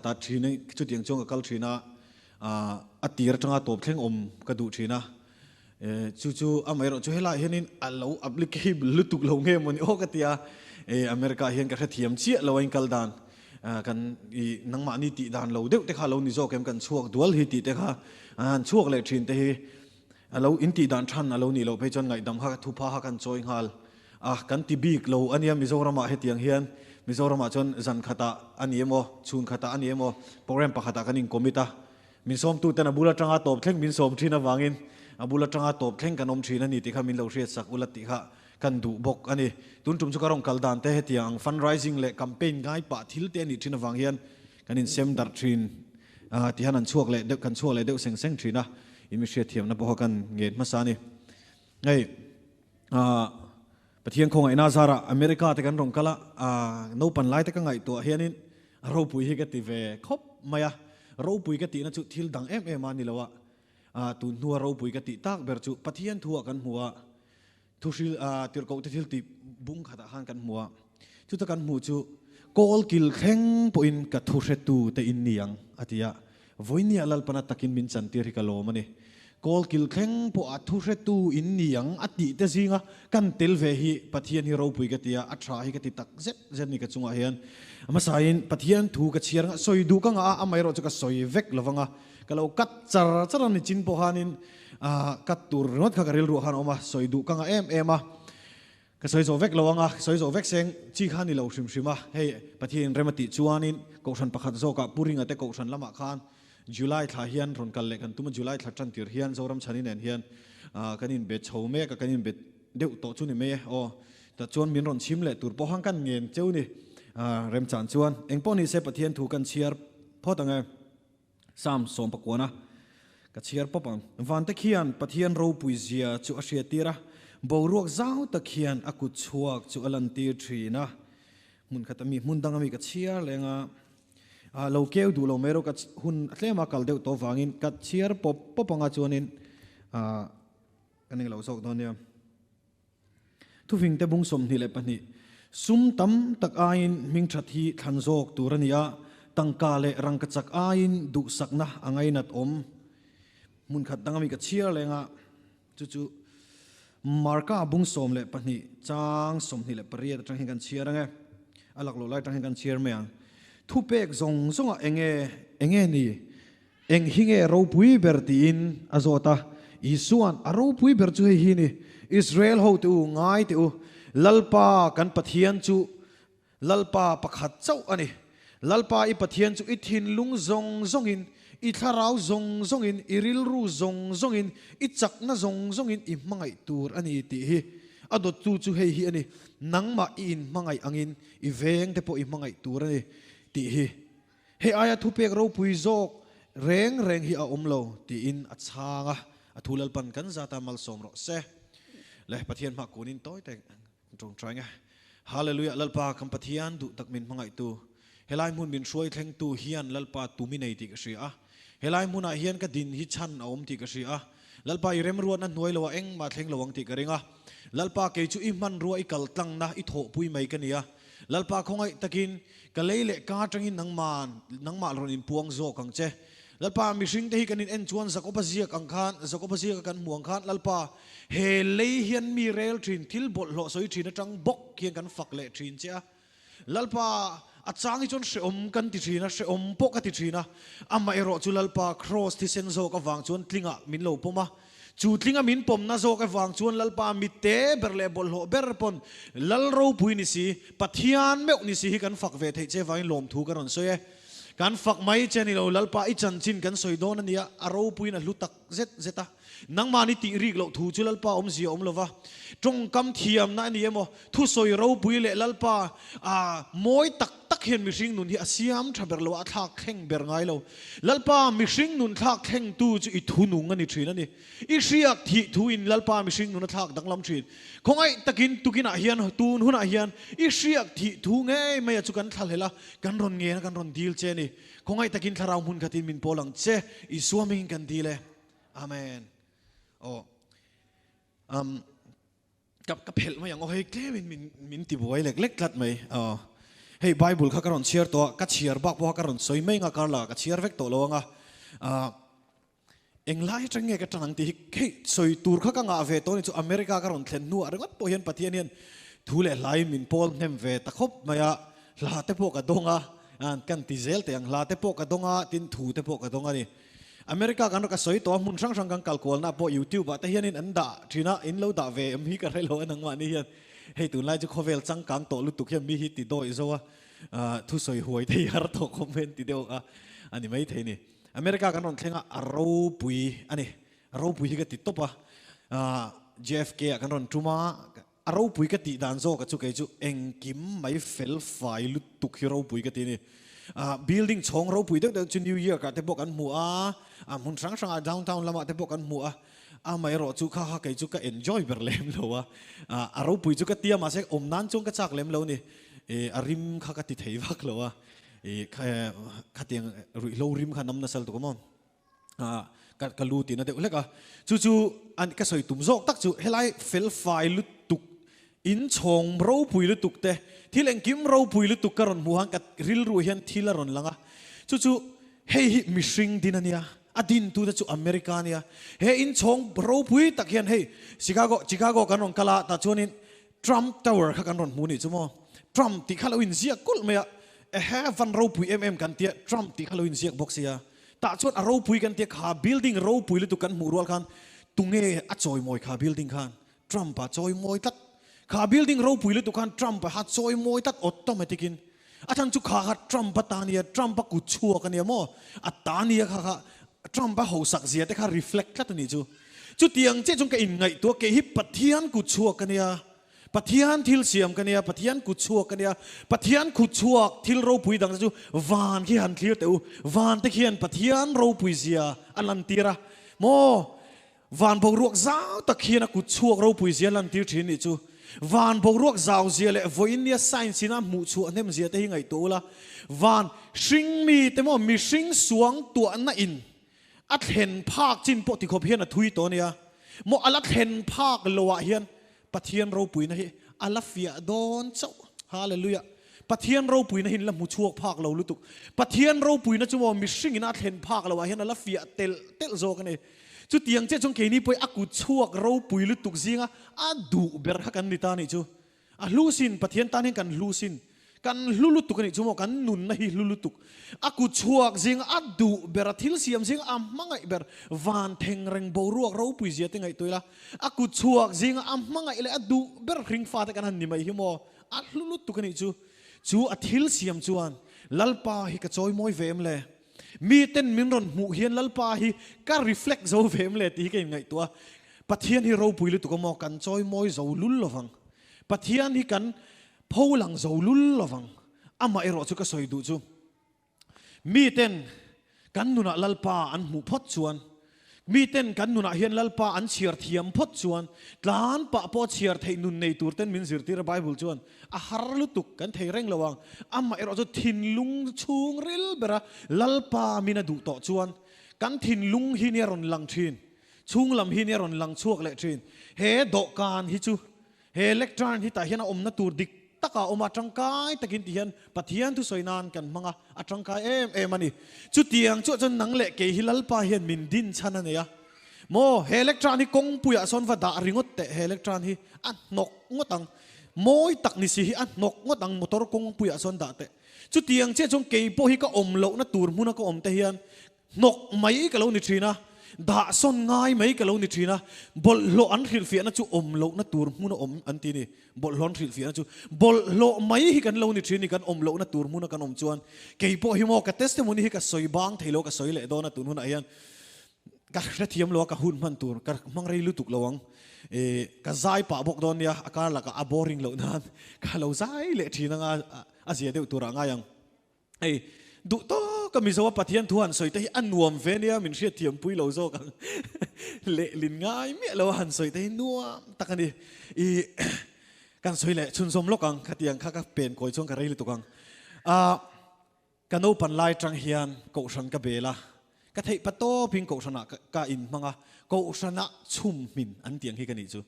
ตาทีนี่จุดยังจงกับกัลทีน่ะอตีระจังอาตบเข่งกระดูทีนะจู่ๆอเมริกาจู่ให้ละเห็นนี่เราอัปลิเคชันลุตุกลงเงี้ยมันโอ้กติยาอเมริกาเห็นกันเทียมเชี่ยเราเองกัลดานกันนังมานี่ติดานเราเด็กแต่ข้าเรานี่โจเกมกันช่วงดัวหิติแต่ข้าช่วงเลยทีนแต่เราอินติดานชันเรานี่เราไปจนไงดำฮักทุพาฮักกันจอยฮัลกันติบีกเราอันนี้มิโซรามาเหตุยังเฮียนมิโซรามาจนจันขตาอันนี้โมชุนขตาอันนี้โมโปรแกรมปะขตากันอินคอมมิตามินสมตูแต่นบุลจังอาตบเข่งมินสมทีนวางินบุลจังอาตบเข่งกันอมทีนันนี่ติขามินเราเรียกสักอุลติขากันดูบกอันนี้ตุนจุ่มสุกรองกัลดานแต่เหตุยังฟันไรซิ่งเละแคมเปญง่ายปะทิลเตนี่ทีนวางเฮียนกันอินเซมดัตทรีนที่ฮันนันช่วงเละเด็กกันช่วงเละเด็กเซ็งเซ็งทรีนะอิมิเชียเทียมนะพอกันเงียบมาซานี่ไงประเทศคงไอ้นาซาระอเมริกาแต่กันรองกัละโนปันไลแต่กันไงตัวเฮียนี่เราปุยให้กันติเวครบไหมอะเราปุยกันตินะจุดทิลดังมานี่แล้ววะตุนหัวเราปุยกันติตักเบอร์จุประเทศทัวกันหัวทุชิลติรกอุทิลติบุ้งขัดหันกันหัวจุดตะกันหัวจุโกลกิลแข็งปุ่นกับทุเรตูแต่อินเนียงอาทิยาวันนี้ลัลปนัดตะกินมินจันติริกาโลมันนี่โกลกิลแข็งปุ่นทุเรตูอินเนียงอติแต่สิงะกันเตลเวฮีประเทศที่เราปุยกันติยาอัตราฮีกันติตักเจ็ดนี่กับจุงอาเฮียนมาสายประเทศถูกกับเชียร์งะสอยดูกังอาไม่รู้จะกับสอยเวกละวังะก็เรากัดจานี่จินโพฮานินกัดตูร์นวดข้ากริลรูฮันออกมาสอยดูกังมาก็สอยโซเวกละวังะสอยโซเวกเซงจีขันนี่เราชิมเฮ้ประเทศเรมติจวนินกษันประคัตโซกับปุริงะแต่กษันละมาขันจุลัยทาเฮียนรอนกันเล็กันตุ้มจุลัยทัดจันติร์เฮียนโซรัมชันินเฮียนกันนินเบ็ดโฉมเมกกันนินเบ็ดเดือดโตชุนิเมย์โอแต่จวนมินรอนชิมเละตูร์ปอหังกันเงินเจ้านี่เริ่มจานจวนเองป้อนี่เซปประเทศถูกกันเชียร์พอตั้งไงสามสมปกวนะกับเชียร์ป๊อปังวันตะเคียนประเทศเราปุยเสียจุอาเชียตีระบ่าวรวกเจ้าตะเคียนอากุชัวจุอลันตีทรีนะมุนขัดมีมุนดังมีกับเชียร์เลยงะเราเกี่ยวดูเราไม่รู้กับหุ่นเลี้ยมากัลเดียวตัวฟังอินกับเชียร์ป๊อปังอาจวนินกันนี่เราสอกตอนเนี้ยทุกสิ่งแต่บุ้งสมนี่แหละปะนี่ซุ่มตั้มตักอายินมิงชัดที่ขันโจกตัวนี้ตั้งกาเลรังกจักอายินดุสักนะอังไงนัดอมมุนขัดดังมีกับเชียร์เลยงะจู่มาร์ก้าบุ้งสมเลยปะนี่จางสมนี่แหละปริยจังเห็นกันเชียร์ไงอลักโลไลจังเห็นกันเชียร์เมียงทุเปกซงอ่ะเองนี่เองหิงเราปุยเบอร์ตีนอาโซตาอิส่วนเราปุยเบอร์จูเฮหินี่อิสราเอลเขาตัวง่ายตัวลัลปากันปะเทียนจูลัลปาประคัดเจ้าอันนี้ลัลปาอีปะเทียนจูอิทินลุงซงอินอิทาราวซงอินอิริลรูซงอินอิจักน่าซงอินอิมังไอตูร์อันนี้ตีฮีอดจูเฮฮีอันนี้นังมาอินมังไออังอินอีเวงเทปอิมังไอตูร์อันนี้ตีฮีเฮอายาทุเปกเราปุยโจกเร่งฮีอาอมโลตีอินอัชางะอัทุลัลปันกันซาตามัลสมรสเซและปะเทียนมากูนินต้อยแต่ตรงใจไงฮาเลลูยาลัลปาคัมปะเทียนดูตักมินมังไอตูเฮลัยมุนมินช่วยแทงตูเฮียนลัลปาตูมินไอติกษีอะเฮลัยมุนอาเฮียนก็ดินฮิชันอาอมติกษีอะลัลปาอิเรมรัวนั้นหน่วยละวะเอ็งมาแทงละวังติกริงอะลัลปาเกจูอิมันรัวอิกัลตังนะอิโถปุยไม่กันเนี่ยลัลปาคงไอตะกินกะเลยเละกาจังอินนังมาลรนินพวงโซกังเจลัลปามิสิงเตหิกันอินเอ็นชวนสักอปะเซียกังคานสักอปะเซียกันหมวงคานลัลปาเฮเลยเฮียนมีเรลทรินทิลบทหล่อสวยทรินจังบกเคียงกันฝักเละทรินเจ้าลัลปาอาจารย์ที่จนเสอมกันติดทรินนะเสอมปกกันติดทรินนะอามาเอโรจุลัลปาครอสที่เซนโซกับวางชวนทลิงะมินโลปมาจูทลิงะมินปมนะโซกับวางชวนลัลปามิเตเบร์เลบอลโลเบร์ปนลัลโรปุยนิสีปัทยานเมกนิสีกันฝักเวทเจวายลมถูกันนนสวยการฝักไม้เจนี่เราลัลปาอิจันจินกันสวยโดนนี่อารมณ์ปุยนะลุตักเซตานังมานิติริกเราถูจุลัลปาอมเสียอมลวะจงกำเทียมนั่นนี่มั้งทุสอยเราปุยเละลัลปามวยตักเห็นมิสิงนุนที่อาเซียมทำเบร์เราอัฐาแข่งเบร์ไงเราลัลปามิสิงนุนทักแข่งตู้จะอิทุนุงกันนี่ทีนั่นนี่อีเสียที่ทุอินลัลปามิสิงนุนทักดังลำทีคงไอ้ตะกินตุกินอาเฮียนตูนหุนอาเฮียนอีเสียที่ทุงไงไม่อยากจุกันทัลเหละกันรอนเงี้ยกันรอนดีลเจนี่คงไอ้ตะกินทาราวมุนขัดินมินโพลังเจอีสวามิงกันดีเลยอาเมนโอ้กับเพลมาอย่างโอ้เฮ้ยแกมินติบไว้เล็กๆลัดไหมอ๋อ hey Bible kha karon share to ka share bak bo karon soi mai nga karla ka share vek to lo nga eng lai tang nge ka tang ti ke soi tur kha ka nga ve to ni chu America karon thlen nu arengot to hian pathian hian thule lai min pol nem ve ta khop maya la te po ka donga an kan ti zel te ang la te po ka donga tin thu te po ka donga ni America kan ka soi to mun sang sang kan kalkol na po YouTube ta hian in anda thina in lo da ve mi ka relo anang ma ni hian hei tu lai chu khovel chang kang to lu tu hian mi hi ti do izowa thu soi huai thei har to comment ti deu a ani mai thei ni America kan ron thlenga aro pui ani aro pui hi ka ti topa JFK kan ron tuma aro pui ka ti dan zo ka chu ke chu eng kim mai fel fai lu tu hi ro pui ka ti ni building chong ro pui dek chu New Year ka te pok an mu a mun sang sang downtown lama te pok an mu a mai ro chu kha ke chu ka enjoy ber lem lo aro pui chu ka tia ma se om nan chung ka chak lem lo ni arim kha ka ti thei vak lo kha tiang ri lo rim kha nam na sal to ko mon ka lu ti na de leka chu an ka soi tum zok tak chu helai fel fai lu tuk in chong ro pui lu tuk te thil eng kim ro pui lu tuk karon muhang kat ril ru hian thila ron langa chu hei hi mishing dinania adin tu da chu America nia he in chong ro pui tak hian hei Chicago kanon kala ta chuanin Trump Tower kha kanon mu ni chumo Trump ti khalawin zia kul maya heaven ro pui kan tia Trump ti khalawin zia boxia ta chuan a ro pui kan tia kha building ro pui lu tu kan mu rol khan tunge a choi moi kha building khan Trump a choi moi tat kha building ro pui lu tu khan Trump a choi moi tat automatic in athan chu kha Trump tania Trump ku chua kan ya mo atania kha Trump ba ho sak zia te kha reflect lat ni chu tiang che chung ka in ngai to ke hi pathian ku chua kan ya pathian thil siam kan ya pathian ku chua kan ya pathian ku chua thil ro pui dang chu van ki han clear teu van te khian pathian ro pui zia alan tira mo van bo ruak zau ta khian ku chua ro pui zia lan tir thin ni chu van bo ruak zau zia le voinia science na mu chu anem zia te hi ngai to la van shing mi te mo mi shing suang tu na in at hen phak chin po ti khop hian a thui to nia mo alat hen phak lowa hian pathian ro pui na hi alafia don chau hallelujah pathian ro pui na hin la mu chuak phak lo lutuk pathian ro pui na chu mo mi hring ina thlen phak lo wa hian alafia tel zo kan ni chu tiang che chong ke ni poi aku chuak ro pui lutuk zinga a du ber kha kan ni ta ni chu a hlusin pathian tan hin kan hlusin kan lulutuk ni chu mo kan nun na hi lulutuk aku chuak zing a du ber thil siam zing a mangai ber van theng reng bo ruak ro pui zia te ngai toila aku chuak zing a mangai le a du ber ring fa te kan han ni mai hi mo a lulutuk ni chu a thil siam chuan lalpa hi ka choi moi vem le mi ten min ron mu hian lalpa hi ka reflect zo vem le ti ke ngai to pathian hi ro pui lu tu ko mo kan choi moi zo lul lovang pathian hi kan pholang zo lul lovang ama ero chu ka soi du chu mi ten kan nuna lalpa an mu phot chuan mi ten kan nuna hian lalpa an chiar thiam phot chuan tlan pa po chiar thei nun nei tur ten min zir tir Bible chuan a har lu tuk kan thei reng lawang ama ero chu thin lung chung ril bera lalpa mina du to chuan kan thin lung hi ne ron lang thin chung lam hi ne ron lang chuak le thin he do kan hi chu he electron hi ta hian om na tur dik taka oma tangkai takin tihan pathian tu soinan kan manga atangkai em ani chu tiang chu chon nang le ke hilal pa hian min din chana ne ya mo he electron hi kong puya son va da ringot te he electron hi an nok ngotang moi tak ni si hi an nok ngotang motor kong puya son da te chu tiang che chong ke po hi ka om lo na tur mu na ko om te hian nok mai ka lo ni thina da son ngai mai ka lo ni thina bol lo an khil fi na chu om lo na tur mu na om an ti ni bol lon khil fi na chu bol lo mai hi kan lo ni thini kan om lo na tur mu na kan om chuan ke po hi mo ka testimony hi ka soi bang thailo ka soi le do na tu nu na hian ka hrethiam lo ka hun man tur ka mangrei lu tuk lawang ka zai pa bok don ya akar la ka aboring lo nan ka lo zai le thina nga azia de tur anga yang du to ka mi zawa pathian thuan soi te an nuam ve nia min hriat thiam pui lo zo ka le lin ngai me lo han soi te nuam takani kan soi le chun som lokang khatiang kha ka pen koi chong ka rei lu tukang kano pan lai tang hian ko san ka bela ka thei pato ping ko sana ka in manga ko sana chum min an tiang hi ka ni chu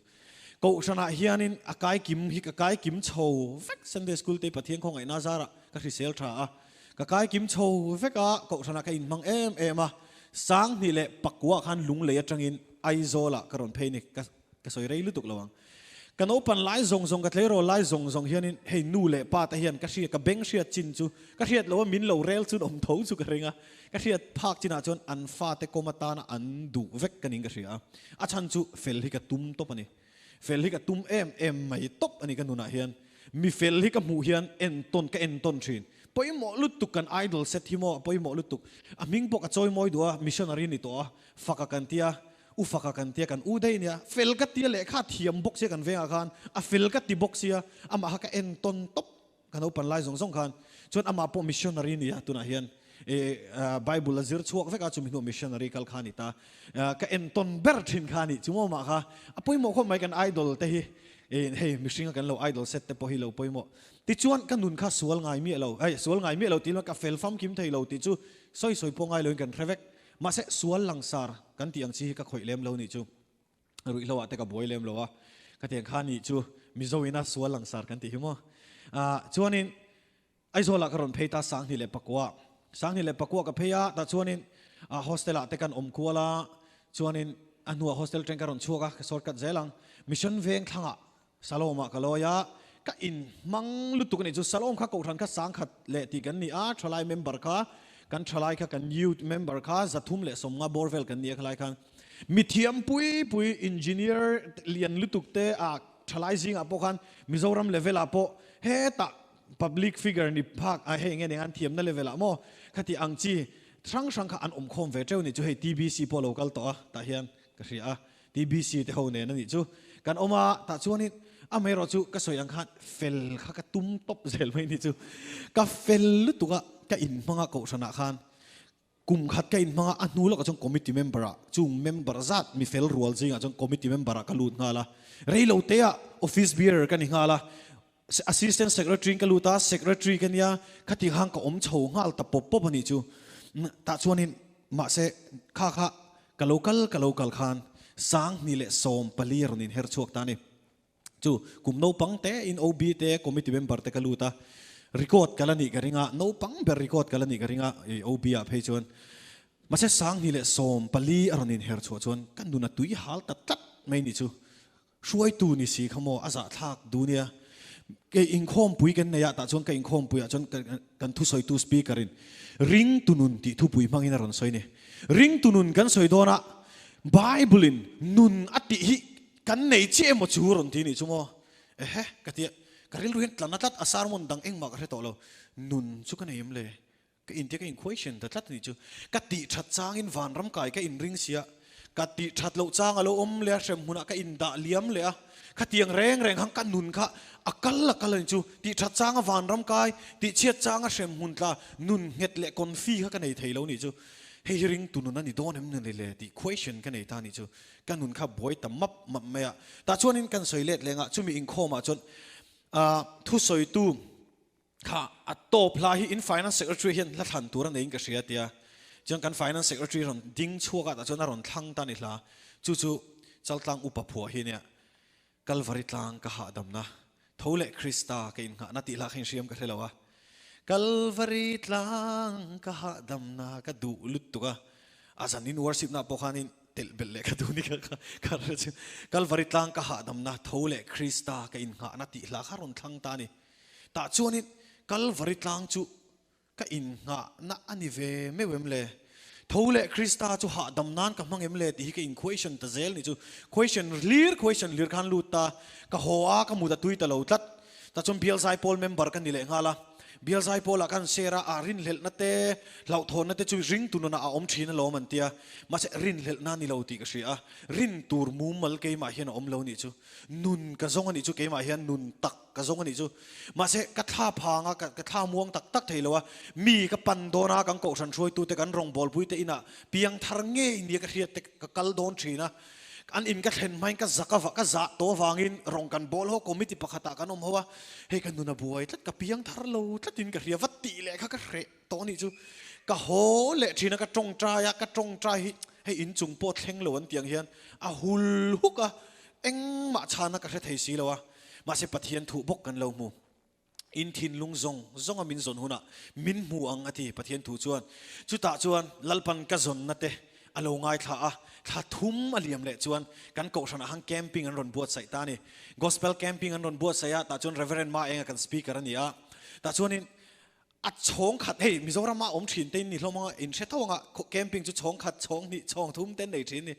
ko sana hianin akai kim hi ka kai kim chho vek Sunday school te pathian khong ai na zara ก็ที่เซลทราก็กายกิมโชว์เฟกะก็ชนะกันมังเอ็มสังนี่แหละปักว่าขันลุงเลยจังอินไอโซละกระดอนเพย์นี่ก็สวยเรื่อยลุตุกระวังกันโอปันไล่ซงกันเลยรอไล่ซงเฮียนี่ให้นู่เละป้าตะเฮียนก็เชียกับเบงเชียจินจูก็เชียแล้วว่ามินเหลาเรลจูอมท้องจูกระเริงก็เชียภาคจีน่าจนอันฟ้าเตโกมาตานะอันดูเวกกันอิงก็เชียอาชันจูเฟลฮิกตุ้มตบอันนี้เฟลฮิกตุ้มไม่ตบอันนี้กันนู่นเฮียนมีเฟลฮิกมูเฮียนเอ็นต้นก็เอ็นต้นชินพอยหมอลุตุกันไอดอลเซตที่หมอพอยหมอลุตุกมิงปกจอยมอยดัวมิชชันนารีนี่ตัวฟักกันเตียฟักกันเตียกันได้เนี่ยเฟลกัตเตียเละข้าเทียมบ็อกเสียกันเวงอาคารเฟลกัตติบ็อกเสียมาฮักเอ็นต้นตบกันเอาปันไล่สองคันจนมาพอมิชชันนารีนี่ตัวน่ะเฮียนไบเบิลซิร์ชวกเวกาจุมิโนมิชชันนารีคัลขานิตาก็เอ็นต้นเบอร์ทินขานิจุโมมาค่ะพอยหมอคนไม่กันไอดอลเตะเฮ้มิชชันกันเราไอดอลเซตเตปพอยเราพอยหมอติจวนกันนุนข้าสวลไงมีเราสวลไงมีเราตีมันกับเฟลฟัมคิมไทยเราติจูซอยพงไงเลยกันเทรเวกมาเสสวลลังสารกันตีอังซีก็ข่อยเล่มเรานี่จูรุ่ยเราว่าแต่กับบอยเล่มเราว่ากันตีอังข้านี่จูมิโซวินาสวลลังสารกันตีหิมะจวนนี้ไอโซลักรอนเพย์ตาสังนี่เล็บปักว่ากับเพย์ตาจวนนี้โฮสเทลแต่กันคัวละจวนนี้อันหัวโฮสเทลเทรนการอนชัวกะสอดกัดเจลังมิชชั่นเวงทั้งสโลมะกะลอยะก็อินมังลุตุกันนี่จูสโลมข้ากูทันข้าสังขัดเละตีกันนี่ทลายเมมเบอร์ข้ากันทลายข้ากันยูทเมมเบอร์ข้าจะทุ่มเละสมงาบอร์เวลกันนี่ทลายกันมิเทียมปุยอินจิเนียร์เรียนลุตุเตะทลายซิงอ่ะพวกกันมิโซรัมเลเวลอ่ะพวกเฮตะ public figure นี่ภาคเฮงเงี้ยอันเทียมนั่นเลเวลอ่ะโมข้าที่อังจีช่างข้าอันคมเวเจ้านี่จูให้ TBC พอ local ต่อตาเฮียนก็คือTBC เท่าเนี่ยนั่นนี่จูกันออกมาตาจวนนี่ไม่รู้จูก็สวยอังคันเฟลข้าก็ตุ้มตบเซลไม่นี่จูก็เฟลลุตุก็อินมังก็ชนะคันกุมขัดก็อินมังอันนู้นแล้วก็จงคอมมิตี้เมมเบอร์จูเมมเบอร์จัดมีเฟลรัวจริงอ่ะจงคอมมิตี้เมมเบอร์ก็ลุ้นงาละเรื่องเราเตะออฟฟิศเบียร์กันงาละ assistant secretary ก็ลุ้นตา secretary กันเนี่ยขัดที่ห่างก็อมโฉงาลตะปบปนี่จูตาชวนนี่มาเสข้าก็ local คันสังนี่แหละสมปลีรนินเฮอร์ชวกตานี่จูกุมโนปังเตอินโอบีเตคอมมิตี้เมมเบอร์เตกัลูตารีคอร์ดกันละนี่กันริงะโนปังเบอร์รีคอร์ดกันละนี่กันริงะโอบีอะเพย์ชวนมาเสสังนี่แหละสมปลีรนินเฮอร์ชวกชวนกันดูนัดตุยฮัลตัดไม่นี่จูช่วยตูนี่สิขโมอาซาทักดูเนี่ยแกอิงคอมปุยกันเนี่ยแต่ชวนแกอิงคอมปุยชวนกันทุสอยทุสปีกันริงตุนุนที่ทุปุยมังอินารอนสอยเนี่ยริงตุนุนกันสอยโดนะไบเบิลินนุนอติหิกันในเชื่อมจูรอนที่นี่ชั่วโมงกะทิกะริลรู้เห็นตลาดนัดอาสารมันดังเอ็งมากระเทตัวเรานุนชุกันยังเลยก็อินเดียก็อินควอชันแต่ลัดนี่จูกะติชัดจางอินวานรำกายก็อินริงเสียกะติชัดเราจางเราอมเลี้ยเสมุนะก็อินดาเลี้ยมเลยกะติยังแรงหังกันนุนค่ะอักลันจูติชัดจางวานรำกายติเชียดจางเสมุนตานุนเง็ดเละคอนฟีค่ะกันในไทยเรานี่จูเฮริงตุนุนันนี่โดนเอ็มนั่นเลยที่ question กันในท่านี่จูกันนุนข้าบอยแต่มับไม่อะแต่ชวนนี้กันสวยเล็ดเลยงะจูมีอินโคมาจนทุสอยตู้ข้าอัตโตพลาฮีอิน finance secretary เห็นละทันตัวนั่นเองก็เสียเดียจนกัน finance secretary รอนดิ้งชัวกันแต่จนรอนทั้งตานี่ละจู่จัลตังอุปผัวเฮียเนี่ยกัลวาริตังก็หาดำนะทว่าเละคริสตาก็อินหานาติละเห็นเสียมกันเลยว่ากัลวาริตังก็หาดำนะก็ดูลุตตุกะอาจารย์นินวอร์ชิปนะพวกนี้เตลเบลเล็กดูนี่ก็รู้จักกัลวาริตังก็หาดำนะทว่าเละคริสตาก็อินหานาติละข้ารอนทั้งตานี่แต่ชวนนี้กัลวาริตังจู่ก็อินหานะอันนี้เวไม่เวมเลยทว่าเละคริสตาจู่หาดำนั้นก็มังเอ็มเลยที่ก็อิน question ตะเซลนี่จู่ question เลียร์คันลูตตาก็หัวก็มุดตุยตะลาวตัดแต่จนเบียลไซโพลเมมเบอร์กันนี่แหละงาละเบียลไซโพลกันเซรารินเฮลนัตเตเหล่าทนนัตเตจู่ริงตุนน่ะอมชีนลอมันเตียมาเสรินเฮลนั่นนี่เราตีก็เสียรินตูร์มุมมัลเกยมาเฮียนอมเรานี่จู่นุนกระซงอันนี้จู่เกยมาเฮียนนุนตักกระซงอันนี้จู่มาเสกระท่าพางกระท่าม่วงตักเทลวะมีกระปันโดนากังโกชันช่วยตูแต่กันรองบอลพุยเตอินะเพียงทารเงี้ยนี่ก็เรียกกระกัลโดนชีนะอันอินก็เห็นไหมก็จักก็จัตัววางอินรองกันบอลเขาคอมมิตี้ปะขัดกันอมเขาว่าเฮ้กันดูนะบวยทัดกับเพียงทารโลทัดอินก็เรียกวัดตีเลยเขาก็เรตัวนี้จู่ก็โหเละทีนะก็จงใจให้อินจุงปวดเข่งหลวนเตียงเฮียนหุลฮุกเอ็งมาชานะก็เทสีแล้ววะมาเสปะเทียนถูบกกันเราหมู่ อินทินลุงซงอามินซนหุนะมินหมูอังอธิปะเทียนถูจวนจุตาจวนลัลปันกะซนนะเตอโลงายถ้าทุ่มอเลียมเละจวนกันโกชนะหังแคมปิ้งอันรอนบวชใส่ตานี่ gospel camping อันรอนบวชใส่ตาจวน reverend มาเองกันสปีกเกอร์นี่ตาจวนนี่อัดชงขัดเฮ้ยมิโซรามาอมถินเต้นนี่เรามาอินเชตาวงะแคมปิ้งจุชงขัดชงนี่ชงทุ่มเต้นได้ถินนี่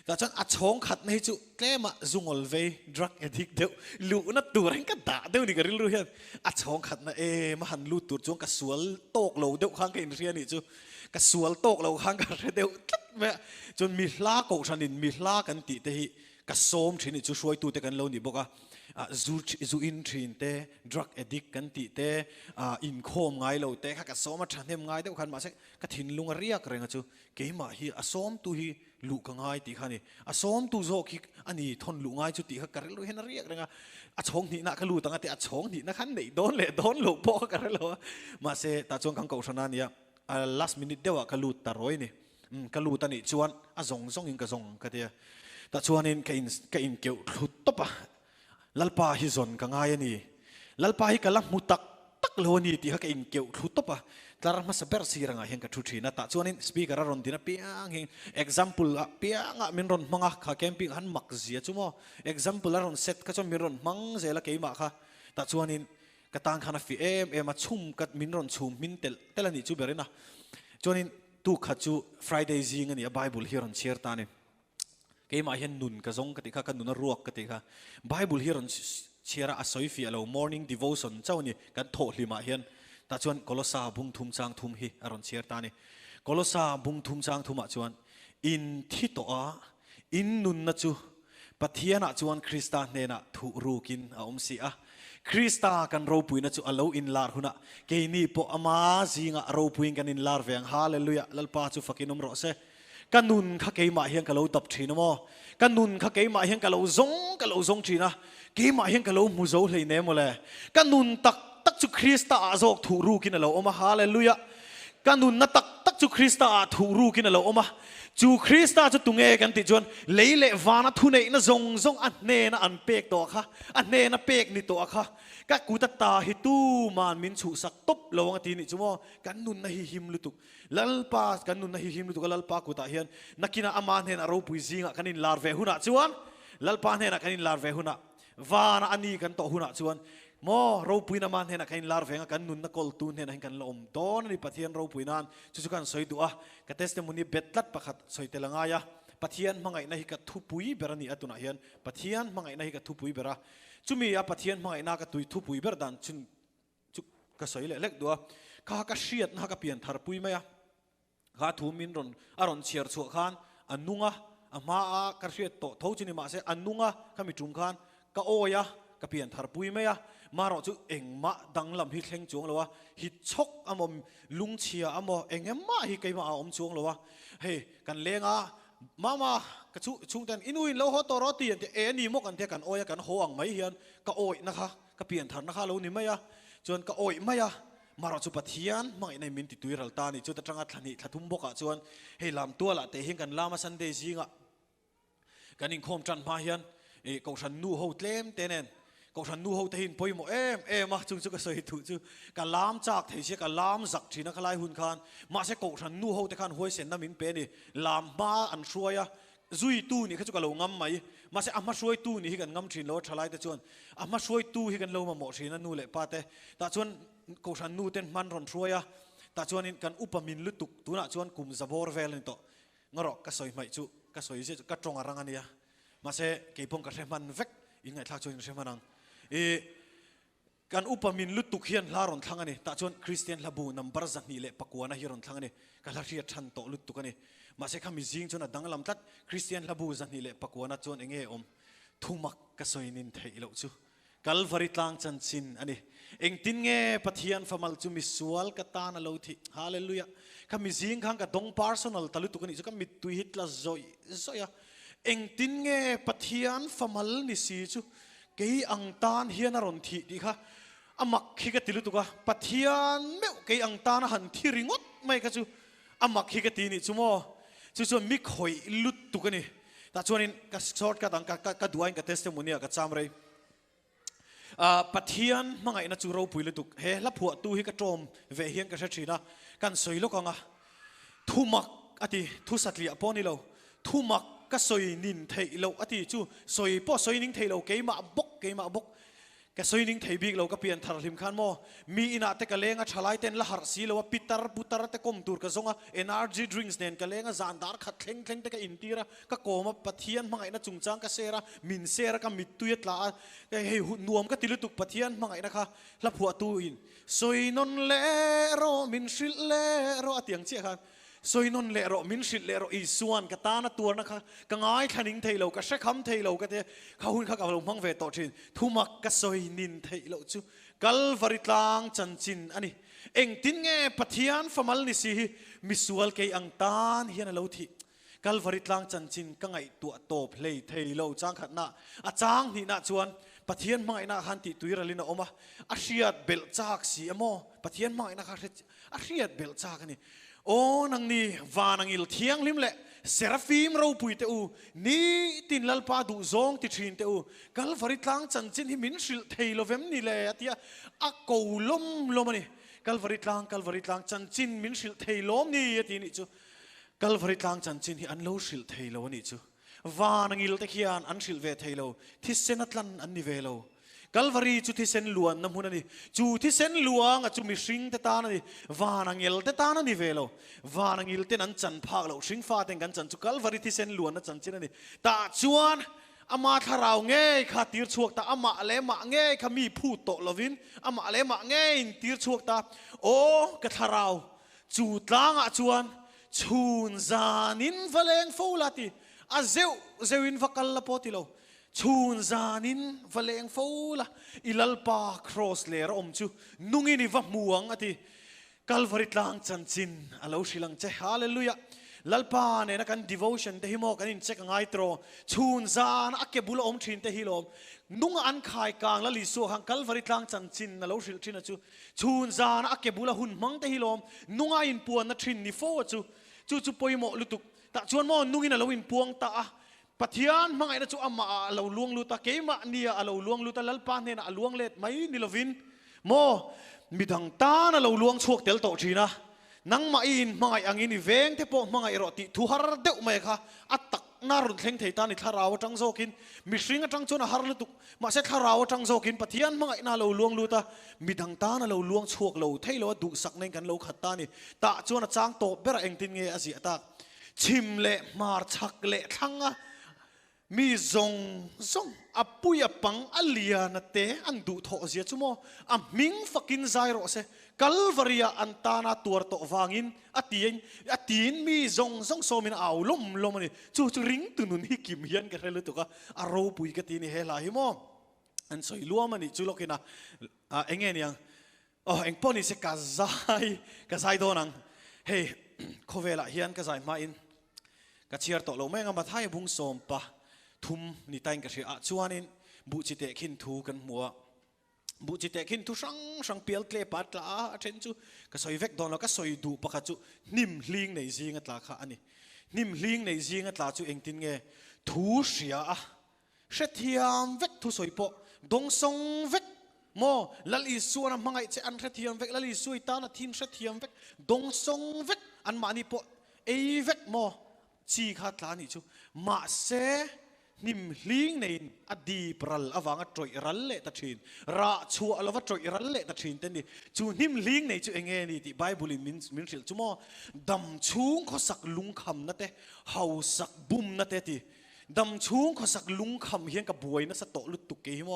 แต่จนอัดชงขัดในจุแกล้มาซุงอลเวย์ drug addict เดียวลูนัดตัวเร่งกันด่าเดียวนี่ก็ริ้วเฮียนอัดชงขัดนะมาหันลูตัวจงกระสวลโตกเหลาเดียวข้างกันเรียนนี่จุกระสวลโตกเหลาข้างกันเดียวแม่จนมีลาโกชันินมีลากันติเตหิกระโสมถินนี่จุช่วยตัวเตกันเหลานี่บอกว่าจูอินทินเต drug addict กันติเตอินโคมไงเหลาเตข้ากระโสมชันเทมไงเดียวขันมาเสกกระถินลุงเรียกเรงจูเกี่ยมาฮีอสอมตัวฮีลูกง่ายตีขันนี่อสอมตัวโจกิอันนี้ทนลูกง่ายจุดตีขักกระเรื่องเห็นเรียกเรงอ่ะชงนี่นะก็ลูตั้งแต่อ่ะชงนี่นะขันนี่โดนเลยโดนลูกพ่อกระเรื่องมาเสตาจงขังเก่าชนะเนี่ยlast minute เดียวก็ลูตาร้อยนี่ก็ลูตันนี่ชวนส่งอินก็ส่งก็เดียแต่ชวนอินก็อินเกี่ยวลุดตบลัลปาฮิซอนก็ง่ายนี่ลัลปาฮิก็ลับมุตักโลนี่ที่เขาก็อินเกี่ยวลุดตบตาร์มาสเปอร์ซีรังเฮงกับทุทีนะแต่ชวนอินสปีกเกอร์รอนที่น่ะเปียงเฮง example เปียงมินรอนมังอ่ะข้าแคมปิ้งหันมักเสียจุ่ม example รอนเซตก็จะมินรอนมังเสียละเกี่ยมาค่ะแต่ชวนอินกระตังขันฟิมาชุ่มกับมินรอนชุ่มมินเตลนี่จูเบอร์นะจนตุขัดจู Friday จิงอันนี้ Bible ฮิรันเชียร์ตานี่เกี่ยมาเห็นนุนกระซงกติกากันนุนรวกกติกา Bible ฮิรันเชียร์อาศัยฟิอาเรา morning devotion เจ้านี่กันโถลิมาเห็นแต่จวนโคลอสาบุงทุมจางทุมฮิอารันเชียร์ตานี่โคลอสาบุงทุมจางทุมจวนอินที่ตัวอินนุนนะจูปะเทียนะจวนคริสตานเนนะถูรูกินอาอมสีอะคริสตากันเราปุยนะจูอโลอินลาร์หุนะเกนี่ปออามาจิงะเราปุยกันอินลาร์เวียงฮาเลลูยาลัลปาจูฟักินอมรอเซกันนุนข้าเกยมาเฮียงกันเราตับทีนะโมกันนุนข้าเกยมาเฮียงกันเราซงทีนะเกยมาเฮียงกันเรามุโซเลยเนมเลยกันนุนตักจูคริสตาอาจอกถูรูกินเราอมาฮาเลลูยากันนุนนัตักจูคริสตาถูรูกินเราอมาจูคริสต์จะตุงเอกันติจวนเลยเละวานะทุนเอนะซงอันเนนะอันเป็กตัวค่ะอันเนนะเป็กนี่ตัวค่ะก็กูตัดตาฮิตูมันมินชูสักตบลงตีนี่จัวกันนุนนะฮิฮิมลุตุกลัลปากันนุนนะฮิฮิมลุตุกลัลปากูตาเฮียนนักกินาอามันเฮนะเราปุยซิงะกันินลาร์เวหุนะจวนลัลปาเฮนะกันินลาร์เวหุนะวานะอันนี้กันโตหุนะจวนโมเราปุยนามันเฮนะกันลาร์เวงกันนุนนักกอลตูนเฮนะกันลมโดนนี่ปะเทียนเราปุยนานจุกันสอยตัวกะเทสเตมุนีเบ็ดลัดประคัดสอยเตลังายะปะเทียนมังไงนะฮิกะทุปุยเบรานี่อตุนะเฮียนปะเทียนมังไงนะฮิกะทุปุยเบราจุมีอะปะเทียนมังไงนะกะตุยทุปุยเบรดันจุกะสอยเล็กตัวข้ากะเชียดนะกะเปลี่ยนทาร์ปุยไหมอะข้าทูมินรอนอารอนเชียร์สัวขานอันนุงะอามาอะกะเชียดโตเท่าจินิมาเซอันนุงะข้ามีจุงขานกะโอยะกะเปลี่ยนทาร์ปุยไหมอะมาเราจุเองมาดังลำฮิตเฮงจวงเลยวะฮิตชกอมอมลุงเชียอมอเองมาฮิไกมาอมจวงเลยวะเฮ้กันเลงอ่ะมากระชุชุงแต่อินุยเราหัวตรอตีนเอ็นี่มกันเทกันโอยกันหัวงไม่เฮียนก็โอยนะคะก็เปลี่ยนทันนะคะเรานี่ไม่อะจนก็โอยไม่อะมาเราจุปะเทียนไม่ในมินติตุยรัลตานี่จุดตรังอัตนี่ทัดทุ่มบกอะจวนเฮ้ลำตัวละแต่เฮงกันลามาซันเดซิงอ่ะกันอิงคมจันมาเฮียนก็ฉันนู่หัวเต็มเตนนก็ฉันนู่หัวเต็นพอยโมมาจุงจุกสวยถูกจุกันลามจากเทียกันลามจักทีนักไล่หุ่นคานมาเสกก็ฉันนู่หัวแต่คันหัวเส้นน้ำมินเป็นนี่ลามมาอันช่วยอะจุยตู้นี่เขาจุกันเรางำไหมมาเสกอามาช่วยตู้นี่กันงำทีนเราทลายแต่จวนอามาช่วยตู้กันเรามาหมดทีนั้นนู่เลยป้าแต่จวนก็ฉันนู่เต้นมันรอนช่วยอะแต่จวนนี่กันอุปมินลุตุกตัวน่ะจวนกลุ่มซับบอร์เวลนี่โตงรอกก็สวยไหมจุก็สวยสิก็ตรงอะไรกันเนี่ยมาเสกเกี่ยพงกับเรมันเวกยังไงทักจวนเรมันนังการอุปมินลุตุกเฮียนลารอนทั้งอันนี้แต่ชวนคริสเตียนลาบูนัมบาร์จันนี่เละปักวานะเฮียรอนทั้งอันนี้การละเรียดชันโตลุตุกันนี่มาเสกขามิจิงชวนดังลำตัดคริสเตียนลาบูจันนี่เละปักวานะชวนเองทุมักกสอยนินเทยลูกจูกัลฟาริตลังจันซินอันนี้เองตินเงปัทยันฟามัลจูมิสวลกตานาโลทิฮาเลลูยาขามิจิงข้างกับดงพาร์ซอนอลตลุตุกันนี่จูก็มิตุฮิตละซอยเองตินเงปัทยันฟามัลนิสิจูเกี่ยอังตานเฮียนารอนทีดีค่ะอามักฮิกติลุตุกะปัทยันเมื่อเกี่ยอังตานหันที่ริงดไม่ก็จูอามักฮิกตินี่จูโมจูมิคอยลุตุกันนี่แต่ชวนนี้ก็สอดกันดังก็ดูอันก็เทสต์โมเนียก็จำเลย ปัทยันมังไงนะจูเราปุยเลยตุกเฮลับหัวตู้ฮิกระโจมเวเฮียงกระเชียนะกันสวยลูกอ่ะทุมักอติทุสัตเลียปอนี่เราทุมักก็สวยนินเทยเราอติจูสวยปอสวยนินเทยเราเกยมาบกเกยมาบกก็สวยนิ่งไทยบิ๊กเราก็เปลี่ยนทาริมขันโมมีอินาเตกเลงอ่ะชลายเต้นละหารสีเราว่าปิตาร์ปุตาร์เตกอมตูร์ก็ส่งอ่ะ energy drinks เนี่ยก็เลงอ่ะจานดาร์ขัดเข่งเข่งเตกอินทีระก็โกมาปะเทียนมังไงนะจุงจังก็เซระมินเซระก็มิดตุยตลาก็เฮนวมก็ติลุตุกปะเทียนมังไงนะคะละผัวตูอินสวยนนเลโรมินชิลเลโรอติยังเชี่ยครับสวยนนเลโรมินชิลเลโรอีส่วนก็ตาหน้าตัวนะคะก็ง่ายขันนิ่งไทยเราก็เช็คคำไทยเราก็เตะเขาหุ่นเขากับเราพังเวทต่อชินทุมักก็สวยนินไทยเราจูกัลฟาริตลางจันจินอันนี้เอ็งตินเงปะเทียนฟามัลนิสิมิสวลเกยอังตานเฮียนเราทีกัลฟาริตลางจันจินก็ไงตัวโตเพลย์ไทยเราจ้างขัดหน้าอาจางนี่น่าชวนปะเทียนไม่น่าหันติตุยระลินออกมาอาเชียดเบลจากสีอโมปะเทียนไม่น่าขัดอาเชียดเบลจากนี่โอ้นังนี่วานังอิลเทียงลิมเละเซราฟิมเราปุยเตอูนี่ตินลลปาดูซงติชินเตอูกัลฟาริตลางจันจินที่มินชิลเทยโลเวมนี่เลยที่อากูลมลมนี่กัลฟาริตลางจันจินมินชิลเทยลมนี่ที่นี่จูกัลฟาริตลางจันจินที่อันโลชิลเทยโลนี่จูวานังอิลเตคิอันอันชิลเวเทยโลที่เซนัตลันอันนิเวโลกัลวารีจุดที่เซนลวนน้ำหุ่นนี่จุดที่เซนลวงจุมิสิงเตตานี่วานังเอลเตตานี่เวลวานังเอลเตนันจันพากเราสิงฟ้าเต็งกันจันจุกัลวารีที่เซนลวนนั่นจันจินนี่ตาจวนอามาทาราวเงยขาตีร์ชวกตาอามาเลมาเงยขามีผู้โตลวินอามาเลมาเงยตีร์ชวกตาโอ้กะทาราวจุดลางจวนชูนจานินฟะเลงฟูลาติอาเซวินฟักกัลละโพติโลชูนจานินฟะเลงฟูละอิลลปาครอสเลรอมจูนุงินิวะมัวงอติกัลวาริตลางจันจินอาลาชิลังเจฮาเลลูยาลลปาเนี่ยนักการ devotion เตหิโมกันอินเช็คง่ายตรอชูนจานอักเก็บบุลอมชินเตหิโลมนุ่งอันขายกลางละลิสัวหังกัลวาริตลางจันจินอาลาชิลชินจูชูนจานอักเก็บบุลหุ่นมังเตหิโลมนุ่งอินปวนนัชินนิโฟจูปอยโมลุตุกแต่ชวนโมนุ่งอินอาลาวินปวงตาปะเทียนมังไงนะจูอามาเราลวงลุตาเกมาเนี่ยเราลวงลุตาลลปานเนี่ยนะลวงเล็ดไม่นิลวินโมมีดังตานะเราลวงชวกเตลโตชีนะนังมาอินมังไงอังอินเวงเทปมังไงรอติทุหารเดวไม่ค่ะอัตตักนารุนเทงเทตานิทาราวจังโซกินมิสิงจังชวนหารลุตุกมาเสทาราวจังโซกินปะเทียนมังไงนะเราลวงลุตามีดังตานะเราลวงชวกเราเทโลดุสักในกันเราขัดตานี่ตาชวนจางโตเบรเองตินเงอสิตาชิมเละมาร์ชักเละทั้งอ่ะมีซงอปุยปังอเลียนเตอันดูทอเสียจุโมอ่ะมิงฟักินใจรอเสกัลวารีอันตานาตัวโตวางินอตีนมีซงโซมินเอาลมนี่จูริงตุนุนฮิกิมเฮียนกันเลยตุกะอารปุยกตีนี่เฮลาฮิโมอันสอยลัวมันนี่จูโลกินะเอ็งเงี้ยอ๋อเอ็งปอนี่เสกาไซโดนังเฮ้โคเวล่าเฮียนกาไซมาอินกะเชียร์โตเราแม่งมาท้ายบุงสมปะทุ่มนี่แต่งกันเสียชวนินบุจิเตขินทูกันมัวบุจิเตขินทูสังเปียลเกลปัดละเช่นจูก็สอยเวกดอนแล้วก็สอยดูปะกจูนิ่มลิงในจีงัดละค่ะอันนี้นิ่มลิงในจีงัดละจูเองตินเงทูเสียเสียทียมเวกทูสอยปอดงซงเวกโมลลิส่วนมังไงเจอันเสียทียมเวกลลิส่วนตานาทินเสียทียมเวกดงซงเวกอันมานี่ปอเอเวกโมจีขัดละนี่จูมาเซนิมลิงในอดีปรัลอวังตรอยรัลเลตัดชินราชัวอลวัตรอยรัลเลตัดชินเต็นดิจูนิมลิงในจูเองนี่ที่ไบเบิลมินสิลจูโมดำชูงขสักลุงคำนั่นเตเฮาสักบุมนั่นเตที่ดำชูงขสักลุงคำเฮียงกับบวยนั่นสตอลุตุกเกฮิโม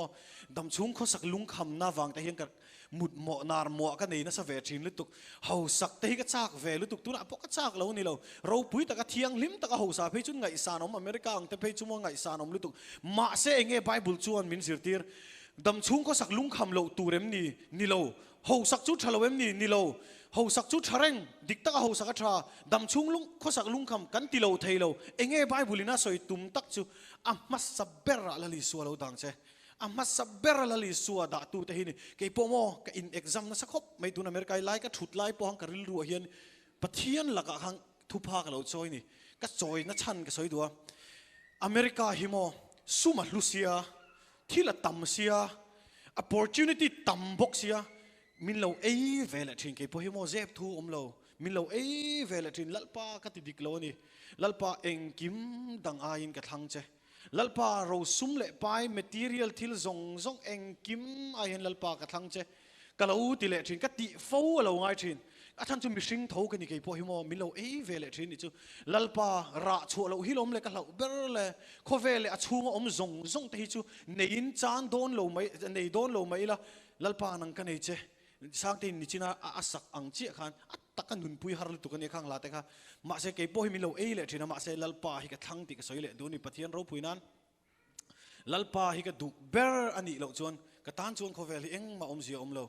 ดำชูงขสักลุงคำน่าวังแต่เฮียงกับมุดหมอนารหมอกันนี่นั่นสเวชินลุตุกเฮาสักแต่ฮิกจากเวลุตุกตัวน่ะพวกกจากเรานี่เราปุ้ยตะกะเทียงลิมตะกะเฮาสาเพจุนไงสานอมอเมริกาอังแต่เพจุมไงสานอมลุตุกมาเสเองไบเบิลชวนมินสิรตีร์ดำชูงขสักลุงคำเราตูเรมนี่เราเฮาสักจุดชะลเวมนี่เราเฮาสักจุดชะเร่งดิกตะกะเฮาสักชาดำชุงลุงขสักลุงคำกันติเราเทเราเองไบเบิลน่ะสอยตุมตักจูอ่ะมัสซับเบระละลิสัวเราดังเชอามาสับเบรลลิสัวดาตูเตหินเกี่ยปโมกับอินเอ็กซัมนั่นสักครบไม่ตุนอเมริกาไล่ก็ฉุดไล่ปองกับริลรัวเฮียนปะเทียนหลักหังทุพากับเราจอยนี่ก็จอยนั่นชันก็สวยดัวอเมริกาฮิโมสุมาลุเซียที่ละตัมเซีย opportunity tam box sia min lo ei vela thin ke pohimo zep thu omlo min lo ei vela thin lalpa ka ti diklo ni lalpa engkim dang ain ka thang che lalpa ro sum le pai material thil zong engkim ain lalpa ka thang che kalo ti le thin ka ti fo lo ngai thin a than chu mi sing tho ka ni ke pohimo min lo ei vela thin ni chu lalpa ra chu lo hilom le ka lo ber le kho vele a chunga om zong te hi chu nein chan don lo mai nei don lo mai la lalpa nang ka nei che sang tin ni china asak ang chi khan atakan hun pui har lu tu kan khang la te kha ma se ke pohi mi lo e le thina ma se lalpa hi ka thang ti ka soi le du ni pathian ro pui nan lalpa hi ka du ber ani lo chon ka tan chon kho vel eng ma om zia om lo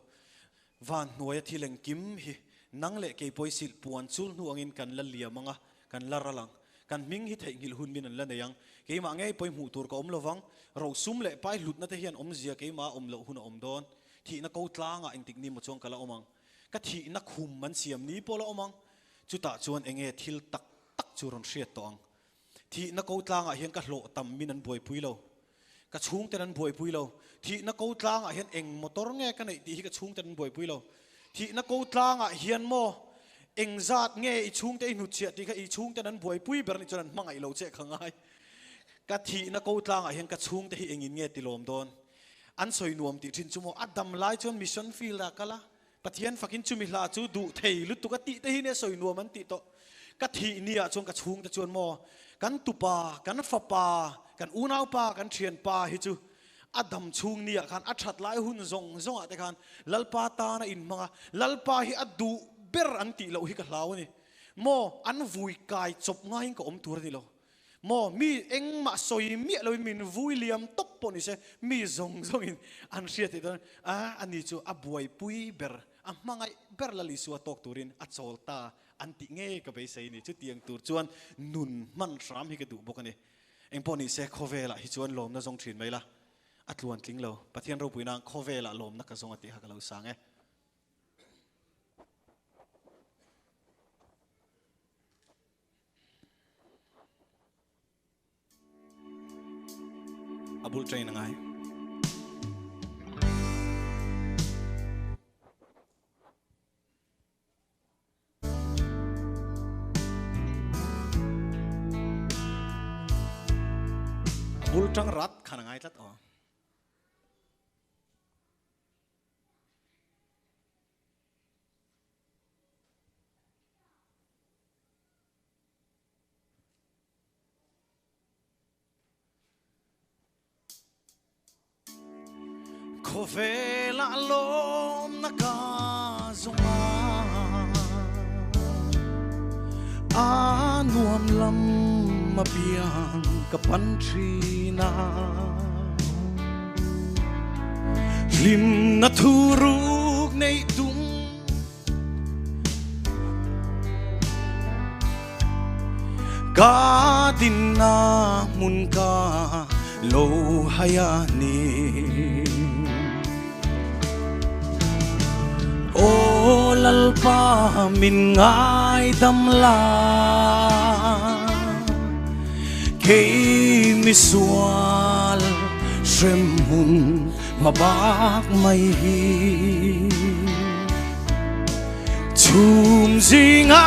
van noya thileng kim hi nang le ke poi sil puan chul nu angin kan la lia manga kan la ralang kan ming hi thei ngil hun min an la ne yang ke ma nge poi mu tur ko om lo wang ro sum le pai lut na te hian om zia ke ma om lo hun om don thi na ko tlanga eng tik ni mo chong kala omang ka thi na khum man siam ni pola omang chuta chuan enge thil tak chu ron hriat tong thi na ko tlanga hian ka hlo tam min an boi pui lo ka chung ten an boi pui lo thi na ko tlanga hian eng motor nge ka nei ti hi ka chung ten an boi pui lo thi na ko tlanga hian mo eng zat nge I chung te nu chia ti ka I chung ten an boi pui ber ni chuan mangai lo che khangai ka thi na ko tlanga hian ka chung te hi engin nge ti lom don an soi nuam ti thin chumo adam lai chon mission field la kala pathian fakin chumi hla chu du thei lu tu ka ti te hi ne soi nuam an ti to ka thi nia chong ka chung ta chon mo kan tupa kan fapa kan unau pa kan thian pa hi chu adam chung nia khan athat lai hun zong ate khan lalpa ta na in manga lalpa hi adu ber an ti lo hi ka hlaw ni mo an vui kai chop ngai ko om tur ni lo mo mi eng ma soi mi lo min vui liam tok poni se mi zong in an ria ti don ani chu a buai pui ber a mangai ber la li suwa tok turin a chol ta an ti nge ka be sei ni chu tiang tur chuan nun man ram hi ka du bokani eng poni se khovela hi chuan lom na zong thin mai la atluan tling lo pathian ro puina khovela lom na ka zong ati ha ka lo sang e abul train ngai abul tang rat khana ngai tat o Khovela lom na ka zonga anuam lam mapiang kapantrina lim na thuruk nei dum ka din na mun ka lo hayani o lalpa min ngai dam la ke mi sual shem hun mabak mai hi chum zinga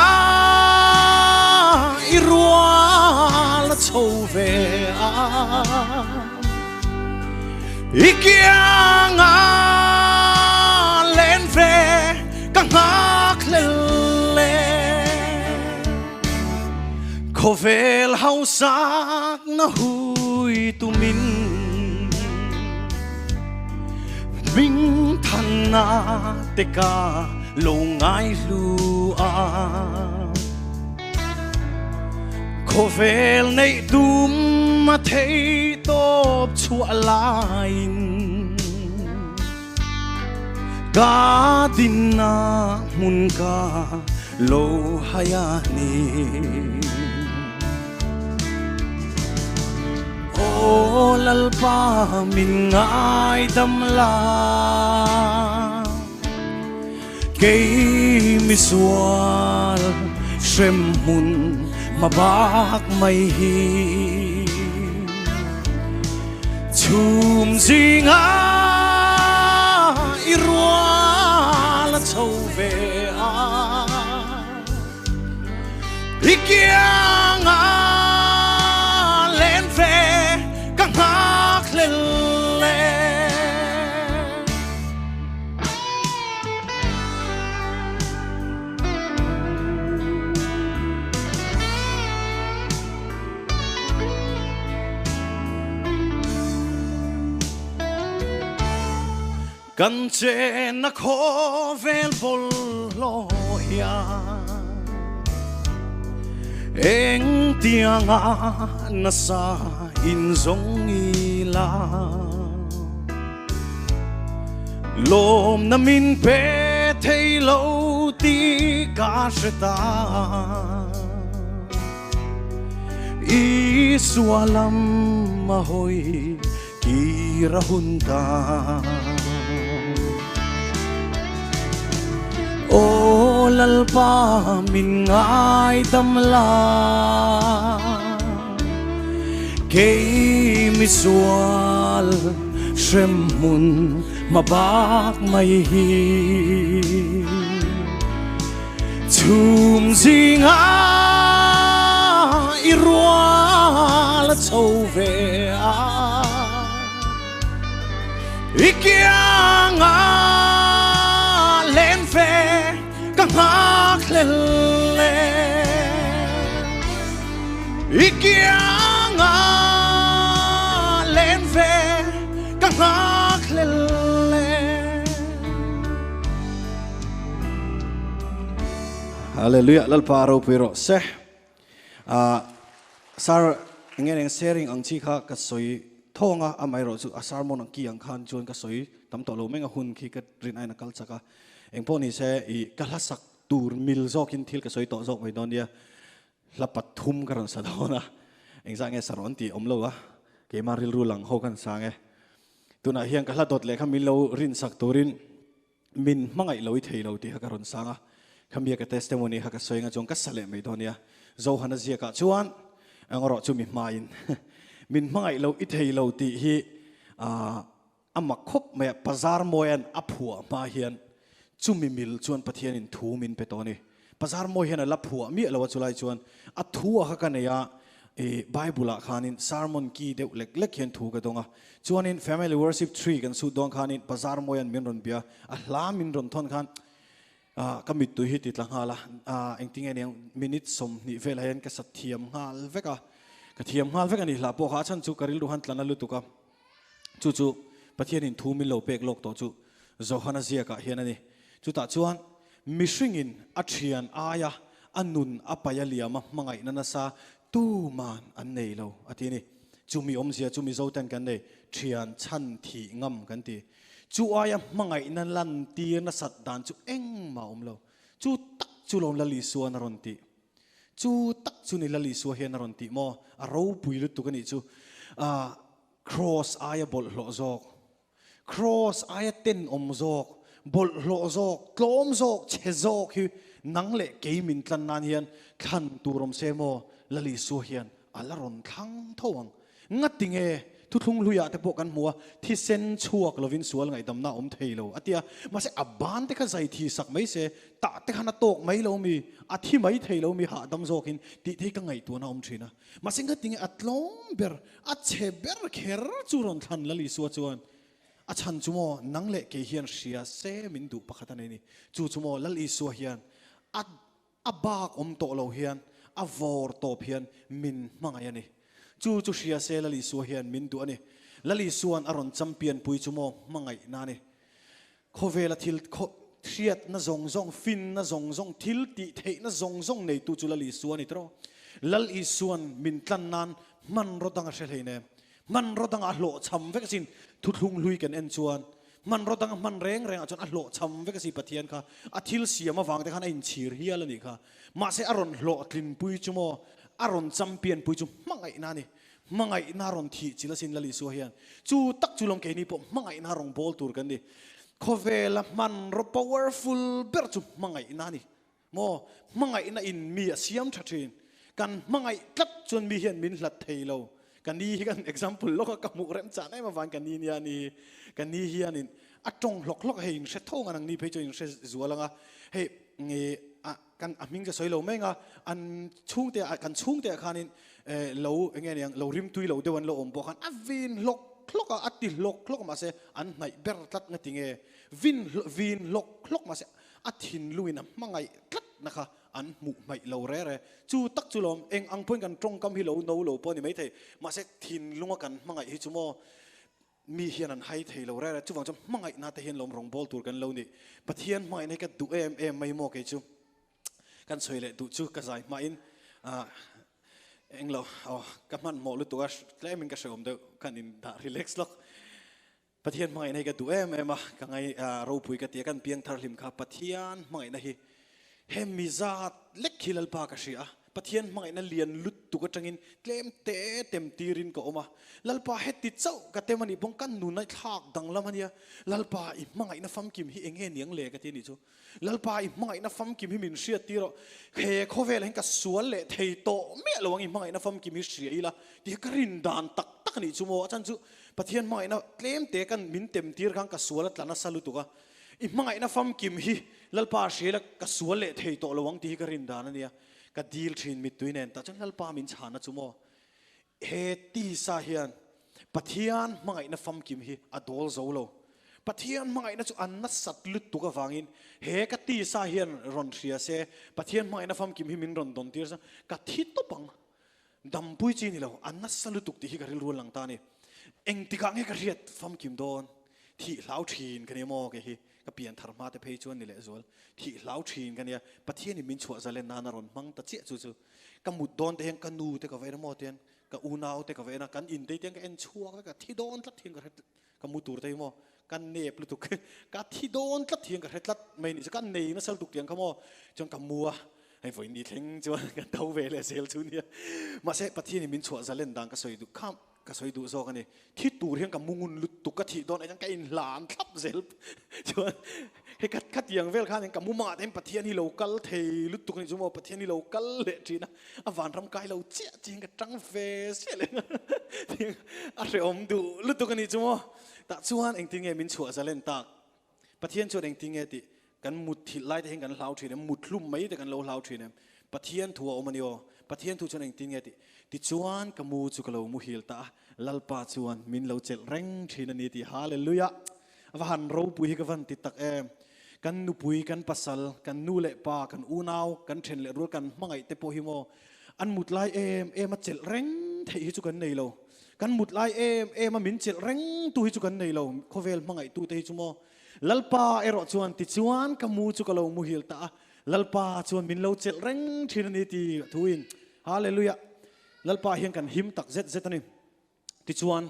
irwal chou ve a ikianga len ve ka ngak le khovel hausak na hui tu min ming than na te ka lo ngai lu a khovel nei dum ma thei top chua lain ka din na mun ka lo hayani o lalpa min ngai dam la ke mi sual shem mun mabak mai hi chum zinga về ikiang lên về các ngác lênกันเจนักขอเวลบลลอยเองเตียงนาซาอินซงอีลาลมน้ำมินเปเทโลตีกาชตาอีสวาลัมมาหอยกีระหุนตาโอลัลปามินง่ายตำลาเกมิสวาลเชมมุนมาบากไม่ฮีทุมซิงาอิรัวละโชเวอีกยังเล่นเฟกังหักเล่นเล่อีกยังเล่นเฟกังหักเล่นเล่ฮาเลลูยาลัลปาโรปิโรเซสารเงี้ยเซริงอังชีข้ากสวยท่องอ่ะไม่รู้สุอาสารมนังกียงคันจวนกสวยตำต่อโลไม่งหุ่นขี้กรินไอ้นักกัลสักเองพวกนี้เสอีกัลสักตูร์มิลโซกินทิลกสวยต่อโซไว้ตอนเดียลับปัดทุ่มกันสัตว์นะเองสั่งไงสารวันตีอมโลวะเกมาริลรูหลังเขากันสั่งไงตัวน่ะเฮียงกัลดดเลยข้ามิลโลรินสักตูรินมินมังไงโลวิเทโลตีฮักการันสั่งอ่ะข้ามีกับเทสเตโมนีฮักสวยงาจงกัสเลไม่ตอนเดียโจฮันเซียกัจวนเองรอจูมิมาอินมินมังไงเราอิทธิเราตีฮีอามาคบเมื่อปาซาร์มอยนอับหัวมาเฮียนจุมิมิลชวนปะเทียนินทูมินไปตัวนี้ปาซาร์มอยเฮียนลับหัวมีอะไรวะจุไลชวนอัดทัวฮักกันเนี่ยไบเบิลขานินซาร์มอนกีเด็กเล็กเล็กเฮียนทูกันตรงอ่ะชวนนิน Family Worship Tree กันสุดดวงขานินปาซาร์มอยนมินรอนเบียลามินรอนทอนขันก็มิดตุยฮิติดหลังฮาละเองทิ้งไอ้เนี่ยมินิทสมนิเวลเห็นก็สัตเทียมฮาลเวกะกระเทียมฮาลเวกันนี่ลาโปขาชันจูการิลูฮันตลานาลุตุกับจู่ปะเทียนินทูมิลโลเปกโลกต่อจู่โจฮันเซียกะเฮียนนี่จู่ตาจวนมิชิงินอัจฉริยนอายะอันนุนอภัยเลียมมังไงนันซาตูมันอันเนยโลอันนี้จู่มีอมเสียจู่มีโจเตนกันเนยเทียนชันทีงำกันทีจู่อายะมังไงนันลันตีนัสัตดานจู่เอ็งมาอมโลจู่ตักจู่ลงลลิสวนนรนติจู่ตักจู่นิลลิสวนเฮนนรนติโมอารมณ์ปุยลุตุกันนี่จู่cross อายะบอลโลโซก cross อายะเต้นอมโซกบอลโลโซกกลมโซกเชโซกคือนังเละเกมินตันนานเฮียนขันตูรมเซโมลลิสวนเฮียนอัลลารอนทั้งทวังงัดติงเอทุกทุงลุยอาแต่พวกกันมัวที่เซนชัวกลวินสวนไงดำน้าอมเทโลอัตยามาเสอับบานเตกันใจทีสักไม่เสตาเตกันตกไม่เรามีอาที่ไม่เทโลมีหาดำโซกินติที่กันไงตัวน้าอมทีนะมาเสงัดติงอัตลงเบอร์อัตเชเบอร์เคร์จูรอนทันลลิสวนจวนอาชันจูโมนังเละเกียนเชียเซมินดูปะขัดนี่จูโมลลิสวนเฮียนอับบากอมโตโลเฮียนอัวอร์โตเพียนมินมังไงนี่จู่เชียเซลลิสวนเฮียนมินดูอันนี้ลลิสวนอารอนจัมเปียนปุยจูโมมังไงนานี่โคเวลทิลเชียดน่าซงฟินน่าซงทิลติเทน่าซงในตู้จุลลิสวนนี่ตรอลลิสวนมินตันนานมันรดังเชลเฮเนมันรดังอัลโลชัมเวกสินทุทุงลุยกันเอ็นชวนมันรดังมันแรงจนอัลโลชัมเวกสิปะเทียนค่ะอาทิลเสียมาวางแต่ขันอินชีเรียลนี่ค่ะมาเสอารอนโลตินปุยจูโมอารอนจัมเปียนปุยจูมังไงนานี่มังไงนารอนทีจิลสินลลิสวนเฮียนจู่ตักจู่ลงเกนี่ปมังไงนารองบอลตูร์กันดิโคเวลมันรบ powerful เบอร์จูมังไงนานี่โมมังไงนาอินมีเสียมชัดเจนกันมังไงตัดจนมีเห็นมินหลัดเทโลกันนี่กัน example โลกกับมุกเรมจานให้มาฟังกันนี่เนี่ยนี่กันนี่เฮียนิน อัจงหลอกเฮงเสท่งอันนั้นนี่เพจอิงเสจัวลังอ่ะเฮ้กันมิงจะสวยเราไม่งะอันชุ่งเตะกันชุ่งเตะขานินเราเงี้ยเราริมตุยเราเดวันเราอมบอกกันวินหลอกอัติหลอกมาเสอันไหนเบรตัดเงติงวินหลอกมาเสอัดหินลุยนะมังไงตัดนะคะอันหมู่ไม่เราเร่จูตักจูลมเองอังเพื่อนกันตรงกำฮิเราโนเราปอนี่ไม่เทมาเสทินลุงกันมังไงฮิจูโมมีเฮียนันให้เทเราเร่จูฟังจำมังไงนาเตเฮียนลมรองบอลตัวกันเรานี่ปะเทียนไม่ในกันดูไม่โมกจูกันสวยเลยดูจูกระจายมาอินเองเรากับมันหมอลุตัวแล้วมันก็เสริมเดียวกันอินด่ารีแลกซ์ล็อกปะเทียนไม่ในกันดูมากันไงเราพูดกันเตียกันเพียงทาริมค่ะปะเทียนไม่ในเฮมิซาดเล็กฮิลลปากเสียปะเทียนไม่ในเลียนลุตุกจังอินเต็มตีรินก็ออกมาลัลปาเฮติดเจ้าก็เต็มมันอีบงกันนูนในทากดังละมันเนี่ยลัลปาอีไม่ในฟัมกิมฮิเองเงียงเล่กันที่นี่จูลัลปาอีไม่ในฟัมกิมฮิมินเสียตีเราเฮโคเวลเห็นกับสวนเละเทโตเมื่อระวังอีไม่ในฟัมกิมฮิเสียอีละที่กรินดานตักนี่จูโมอาจารย์จูปะเทียนไม่ในเต็มเตะกันมินเต็มตีร์กันกับสวนละตลาดสลุตุกะอีไม่ในฟัมกิมฮิลัลปาเสียละกับสวนเละเทโตระวังที่กรินดานนั่นเนี่ยก็ดีลชินมิดตัวเนี่ยแต่จังลัลปามินชานะจูโมเฮตีสาเฮียนปะเทียนมังไงนะฟัมกิมฮีอดอลโซโลปะเทียนมังไงนะจูอันนัสัตลุตุกฟังอินเฮกตีสาเฮียนรอนเสียเสปะเทียนมังไงนะฟัมกิมฮีมินรอนดอนตีร์ซะกะทิตปังดัมปุยจีนี่เราอันนัสัตลุตุกที่ฮิการิลรัวหลังตานี่เอ็งติกังเฮกเรียดฟัมกิมโดนที่ลาวชีนกันเนี่ยมอกันฮีก็เปลี่ยนธรรมะแต่เพจวนนี่แหละส่วนที่ลาวชีนกันเนี่ยปะเทียนนี่มินชัวจะเล่นนานรอนมังตะเจี๊ยจู่ๆก็มุดโดนแต่ยังกันนูแต่ก็เวรมอเตียนก็อูนาวแต่ก็เวนะกันอินเดียงก็เอ็นชัวก็ที่โดนตัดเทียงก็มุดตูร์แต่ยังมอกันเนบลุตุกก็ที่โดนตัดเทียงก็เฮ็ดตัดไม่นี่จะกันเนยนะสลุตุกเทียงเขามอจนกับมัวให้ฝนนี่ทิ้งจวนกันเท่าเวเลยเซลชุนเนี่ยมาเสปะเทียนนี่มินชัวจะเล่นดังก็สวยดูข้ามก็สวยดูโซกันนี่ที่ตูเทียงกับมุงุนลุตุกก็ที่โดนไอ้ยังก็อินหลานทับเซลจวนให้คัดยังเวลข้ายังกับมุมาเต็มปะเทียนนี่เรากัลเทลุตุกนี่จุโมปะเทียนนี่เรากัลเลจีนะอวานรำกายเราเจ๊จริงกับจังเฟสเลยอะไรอมดูลุตุกนี่จุโมแต่ชวนเองทิ้งเงมินชัวจะเล่นตากปะเทียนชวนเองทิ้งเงติกันมุดทิลไล่แต่เห็นกันลาวทีเนี่ยมุดลุ่มไม่แต่กันเราลาวทีเนี่ยปะเทียนทัวอมันโยปะเทียนทัวชวนเองทิ้งเงติติชวนกับมูจุกเรามุฮิลตาลัลปาชวนมินเราเจลเร่งทีนันนี่ติฮาเลลูยาอวานเราปุยกันติดตักกันนูปุยกันปัสสลกันนูเละปากันอูนาวกันเทนเละรัวกันมังไงเตโปฮิโมอันมุดไลมาเจลเร่งเที่จุกันในเรากันมุดไลมามินเจลเร่งตัวฮิจุกันในเราโคเวลมังไงตัวเที่จุโมลัลปารอชวนติชวนกัมูจุกเรามุฮิลตาลัลปาชวนมินเราเจลเร่งทีนันทีทุยฮาเลลูยาลัลปาเฮียงกันหิมตักเซตนี่ติชวน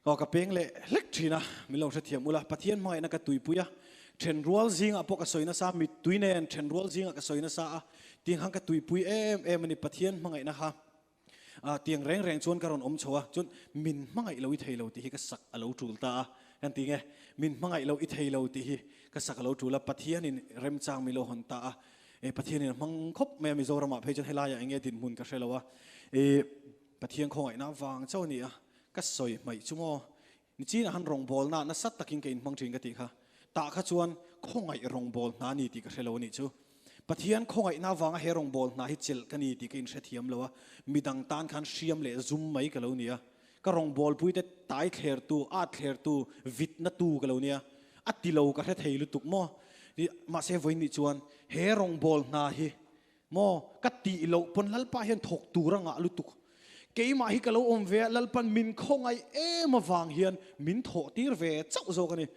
ก็กระเพ่งเล็กทีนะมินเราเสียมุลาปะเทียนไม่นักตุยปุยะเทรนรัวซิงอ่ะพวกกสอยน่าซามิตุยเนนเทรนรัวซิงอ่ะกสอยน่าซาตีงหังกตุยปุยมันนี่ปะเทียนมังไงนะคะตีงแรงชวนการอนชัวจนมินมังไงเราอิเทเราตีก็สักเราจูลตากันตีไงมินมังไงเราอิเทเราตีก็สักเราจูลปะเทียนนี่เริ่มจางมิโลหันตาปะเทียนนี่มังคบแม่มิโซรามาเพจนให้ลายอย่างเงี้ยดินมุนก็ใช่แล้ววะปะเทียนคงไอ้น้าวางเจ้านี่ก็สอยไม่ชั่วโมงนี่จีน่ะหันรองบอลน่ะนัสัตตะกินกินมังจิงกันตีค่ะตาขจวนคงไอ้รองบอลนานี่ตีก็เชลวนี่จูปะเทียนคงไอ้นาวางเฮรองบอลนาฮิเจลกันนี่ตีกินเสถียมเลยวะมีดังตานขันเชียมเลยซุ่มไม่กันแล้วเนี่ยก็รองบอลพุ้ยแต่ตายเคลียร์ตูอาเคลียร์ตูวิดนัตูกันแล้วเนี่ยอัดติโลก็แค่เทลุตุกโมนี่มาเซฟไว้นี่จวนเฮรองบอลนาฮิโมกัดติโลปนลัลปะเห็นถกตูรังอะลุตุกเกี่ยมาฮิกะโลอมเวลัลปันมินคงไอมาวางเฮียนมินโถตีร์เวเจ้าโซกันนี่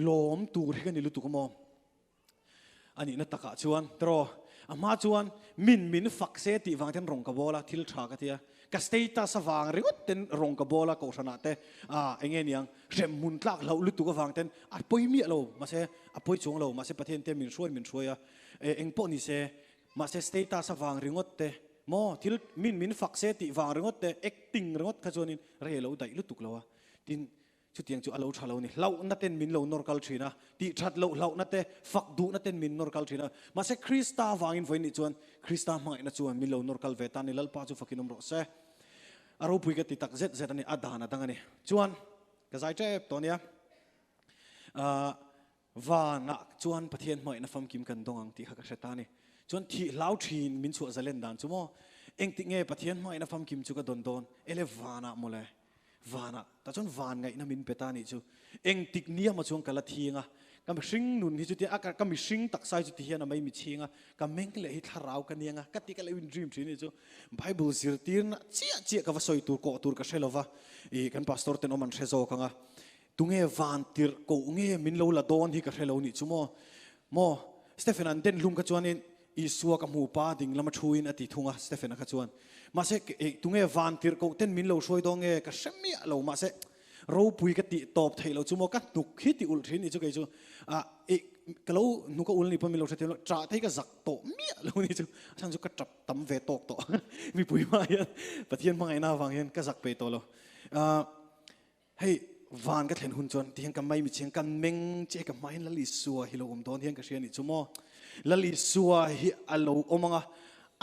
ลมตูร์กันนี่ลุตุกมออันนี้นัตตะกะชวนตรออามาชวนมินฝักเสติวางเทนรองกบอลทิลทรากะเทียกัสเตตัสวางริกเทนรองกบอลก็ชนะเตเองเงี้ยเร็มมุนลักเราลุตุกวางเทนปอยมีเรามาเสปอยจงเรามาเสประเทศเตมินช่วยเองปอนี่เสมาเสสเตตัสวางริกเตมอที่มินฝักเสติวางเรื่องแต่ acting เรื่องขจรนี่เรื่องเราได้ลุตุกเราดินชุดยังจุเราชาเรานี่เรานัดเต็นมินเรานอร์กัลชีนะที่ชัดเรานัดเตฝักดูนัดเต็นมินนอร์กัลชีนะมาเสคริสตาวางอินไว้นี่จวนคริสตาไม่นะจวนมินเรานอร์กัลเวตันนี่ลัลปาจูฝักินอมรสเซอารูปุยกติตักเซตอันนี้อาดานะตั้งอันนี้จวนกระจายเจ็บตัวเนี้ย và ngã chuan phát hiện mọi na pham kim cần đông ang ti khắc sẽ ta ni chuan thi lao thin min chua zalen dan chu mo eng ti nge phát hiện mọi na pham kim chu ka don don ele vana mole vana ta chuan van ngai na min peta ni chu eng tik nia ma chuan kala thinga kam hring nun hi chu ti aka kam hring tak sai chu ti hian mai mi chinga kam meng le hi tharau ka nianga ka ti ka le win dream thini chu bible zir tir na chia ka va soi tur ko tur ka shelova I kan pastor ten oman rezo kanga tunge van tir ko nge min lo la don hi ka helo ni chu mo Stephen an den lum ka chuanin Isua ka mu pa ding lama thuin ati thunga Stephen ka chuan ma se tunge van tir ko ten min lo soi dong nge ka semia lo ma se ro pui ka ti top thei lo chu mo ka nuk hi ti ul thin ni chu ke chu ka lo nu ka ul ni pa mi lo thei lo tra thei ka zak to mia lo ni chu sang chu ka trap tam ve tok to mi pui ma ya pathian mangai na wang hian ka zak pe to lo hei van ka thlen hun chon tiang ka mai mi cheng kan meng che ka mai la li suwa hi lo don hian ka hrian ni chu mo la li suwa hi alo omanga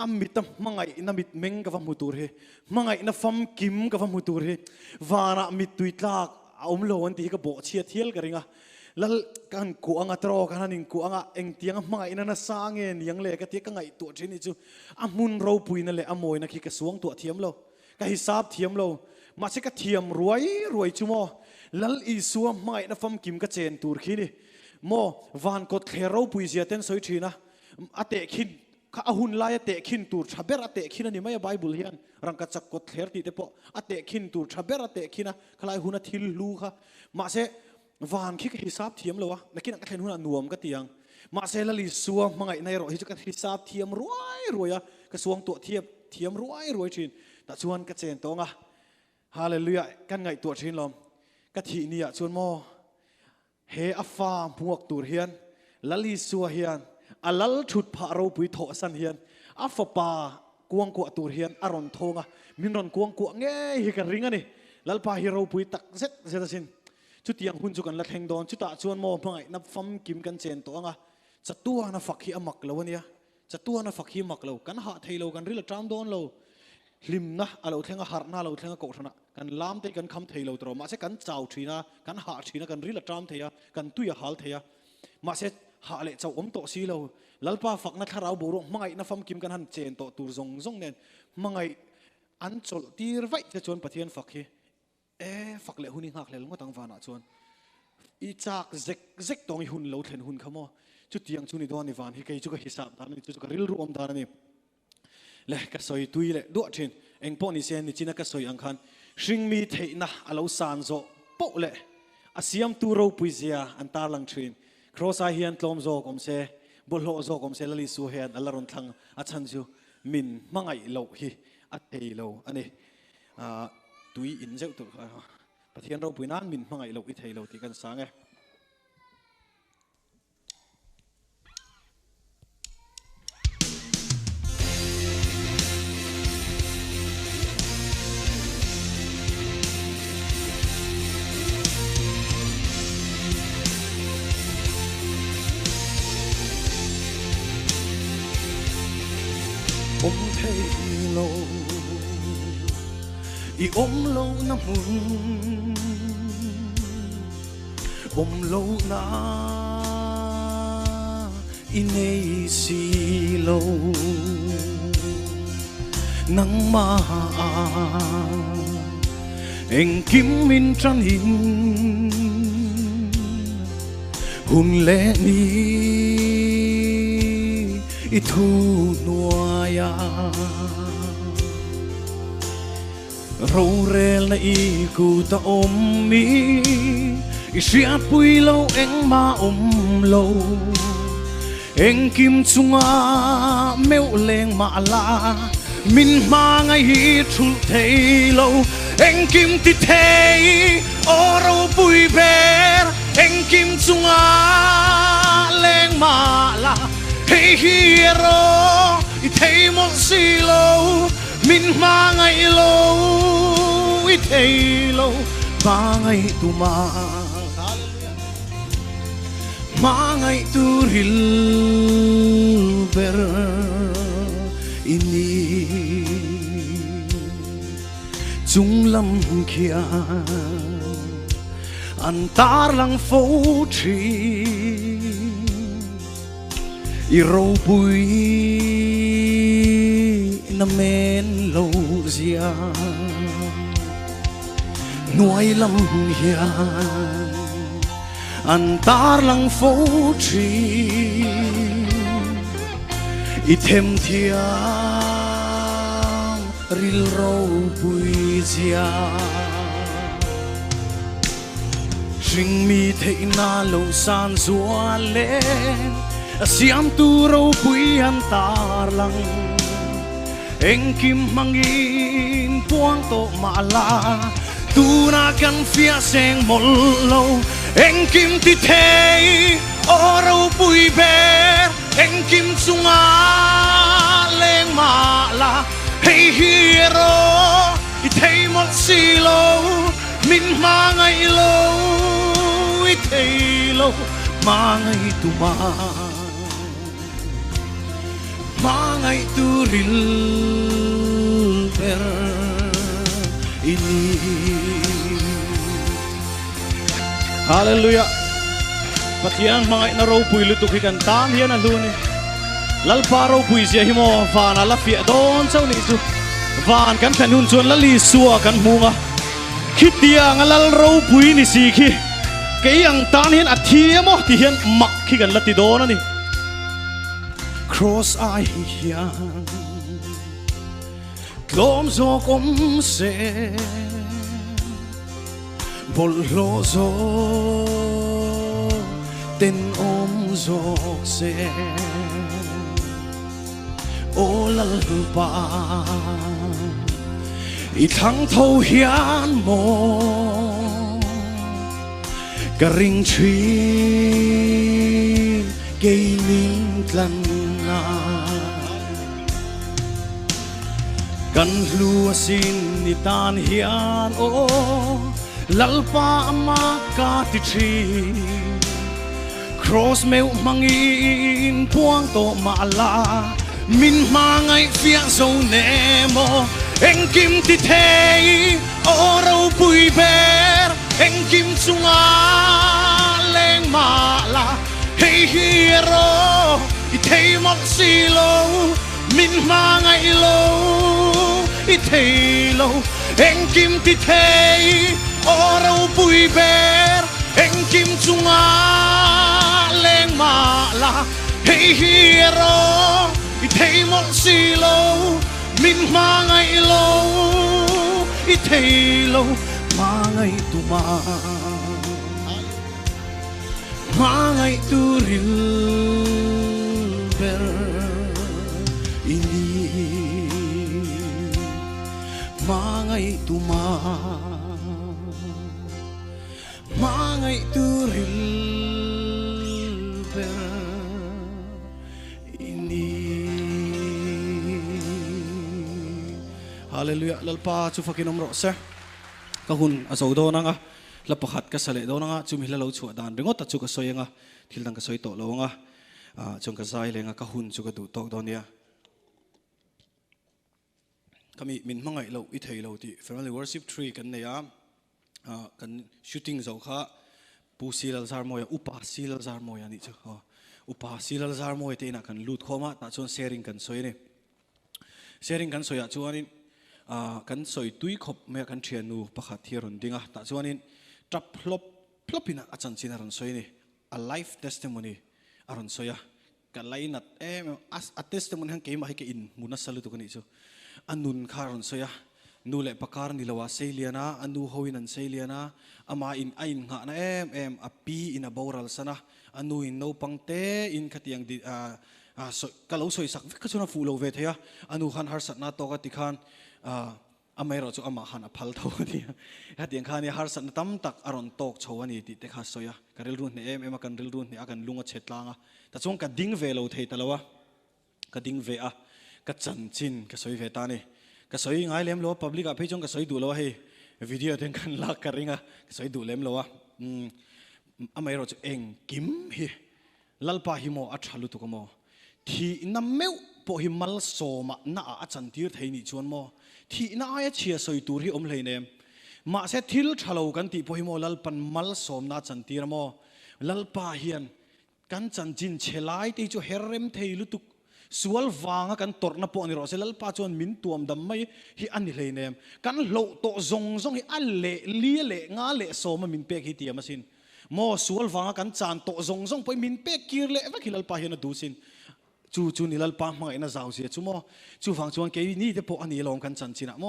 amitam mangai na mit meng ka vam hutur he mangai na fam kim ka vam hutur he vana mit tuitlak lo an ti ka bo chia thiel ka ringa lal kan ku anga tro kan hanin ku anga eng tiang mangai na sange niang le ka ti ka ngai tu thini chu amun ro pui na le amoi na ki ka suang tu thiam lo ka hisab thiam lo ma se ka thiam ruai chu mo lal I suam mangai na fam kim ka chen tur khini mo van kot khero pui zia ten soi thina ate khin ka ahun lai ate khin tur thaber ate khin ani mai bible hian rang ka chak kot kher ti te po ate khin tur thaber ate khina khalai huna thil lu kha ma se van khi ka hisab thiam lo wa lakin ka thlen huna nuam ka tiang ma se lali suam mangai nai ro hi ka hisab thiam ruai ya ka suang to thiam ruai thin ta chuan ka chen tonga hallelujah kan ngai to thin lom ka thi nia chuan mo he afa muak tur hian lali suwa hian alal thut pha ro pui tho san hian afa pa kuang ko tur hian aron thonga minron kuang ko nge hi ka ringa ni lalpa hi ro pui tak zet sin chu tiang hun chu kan la thleng don chu ta chuan mo mangai na fam kim kan chen to anga chatua na fakhi amak lo ania chatua na fakhi mak lo kan ha theilo kan ril tram don lo lim na alo thlenga har na lo thlenga ko thana kan lam te kan kham theilo tro ma se kan chau thina kan ha thina kan ril tram theya kan tuya hal theya ma se ha le chau om to si lo lalpa fakna tharau boru mangai na fam kim kan han chen to tur zong nen mangai an chol tir vai che chon pathian fakhi fak le huning hak le long tang wana chon I chak zek tong I hun lo thlen hun khamo chu tiang chu ni don ni van hi kai chu ka hisab dan ni chu ka ril ru om dan ni le ka soi tui le do thin eng po ni sen ni china ka soi ang khan hring mi theina alo san zo po le asiam tu ro puizia an tar lang thin cross a hian tlom zo kom se bolho zo kom se lali su hian alaron thang a chan chu min mangai lo hi a thei lo ani tui in zeu tu pathian ro puinan min mangai lo I thei lo ti kan sang e thei lo I lo na mun lo na I nei si lo nang ma eng kim min tran hin hun le ni I thu nuaya râu rel na I ku ta om mi I siat pui lo eng ma lo eng kim chunga meu leng ma la min ma ngai hi thul thei lo eng kim ti thei o râu pui ber eng kim chunga leng ma la hey hero I thei mo si lo min ma ngai lo I thei lo ba ngai tu ma ngai tu ril ber ini chung lam khia an tar lang phố trì i râu bụi na men lâu zia nuôi lâm hiền an tar lang phố trì i thêm thiam ril râu bụi zia Jing mi thấy na lâu san zua lên siam tu râu bụi an tar lang Anh kim mangin puang to mala tu na kan fia seng mol lâu Anh kim ti thei o râu bụi ber Anh kim sunga leng mala hey hero i thei mol si lâu min ma ngai lâu i thei lâu ma ngai tu Mangai tu ril per ini Hallelujah Patiang mangai na raw pui lutuk ikan tam hian a luni lalpa raw pui sia himo van ala fia don sau ni chu van kan kanun chuan lali suwa kan munga khitia ngalal raw pui ni si khi keiang tan hian a thiamo ti hian mak khi kan lati don ani Cross ai hian Lom zo kom se Bol lo zo Ten zo se O lal ba I thang thâu hian mo Ka ring chin Gây ninh tlan Kan lua sin ni tan hian o lalpa ama ka ti thi cross meu mangin puang to mala min mangai fia zo nemo Anh kim ti thei o râu bụi ber Anh kim sunga leng mala hey hero i thei mok si lâu min mangai lâu i thei lâu Anh kim ti thei o râu bụi ber Anh kim sunga leng mala hey hero i thei mok si lâu min mangai lâu i thei lâu mangai tu mangai tu ril ber ini mangai tu mangai tu ril ber ini Hallelujah lalpa chu fakin omro se kahun azo do nanga lapakhat ka sale do nanga chumi hla lo chu dan ringot ta chu ka soyenga thildang ka soi to lo nga chung ka zai lenga kahun chu ka du tok do nia kami min mangai lo I thei lo ti family worship tree kan neya kan shooting zo kha pu silal zar moya upa silal zar moya ni chu upa silal zar moya te na kan lut khoma ta chon sharing kan soi ne sharing kan soya chuanin kan soi tui khop me kan thianu pakhat thirun dinga ta chuanin trap plopina achan china ran soi ni a life testimony aron soya kalainat as a testimony hang keima he ke in muna salu to kani chu anun kharon soya nule pakar ni lawa seiliana anu hoin an seiliana ama in ain nga na api in a boral sana anu in no pangte in khatiang di so kalau soi sak ka chuna fulo ve thaya anu khan har sat na to ka tikhan amai ro chu ama han a phal tho ni hatiang khani har sat na tam tak aron tok chhowani ti te kha soya karil run ne kan ril run ne akan lunga chetlanga ta chung ka ding ve lo thei talawa ka ding ve a ka chan chin ka soi ve ta ni ka soi ngai lem lo public a phei chung ka soi du lo he video ten kan la ka ringa ka soi du lem lo wa amai ro chu eng kim hi lalpa hi mo a thalu tu ko mo thi na meu po hi mal so ma na a chan tir thei ni chuan mo thi na aya chia soi tur hi om hlei nem มาเสถิลทะเลกันติพอหิโมลัลปันมัลสมนาจันตีรโมลัลปาเฮียนกันจันจินเชลัยที่จูเฮเรมเทลุตุกสวลวางกันตรนปอนิโรเซลัลปาจวนมินตัวมดำไม่ฮิอันนี้เลยเนมกันโลโตซงฮิอันเละเลี้ยเละงาเละสมมินเปกฮิเตียมาสินโมสวลวางกันจานโตซงไปมินเปกกิร์เละว่าฮิลัลปาเฮียนดูสินจูนี่ลัลปามาอินาจาวเสียจูโมจูฟังจวนเกยนี่เดปอันนี้ลองกันจันจินะโม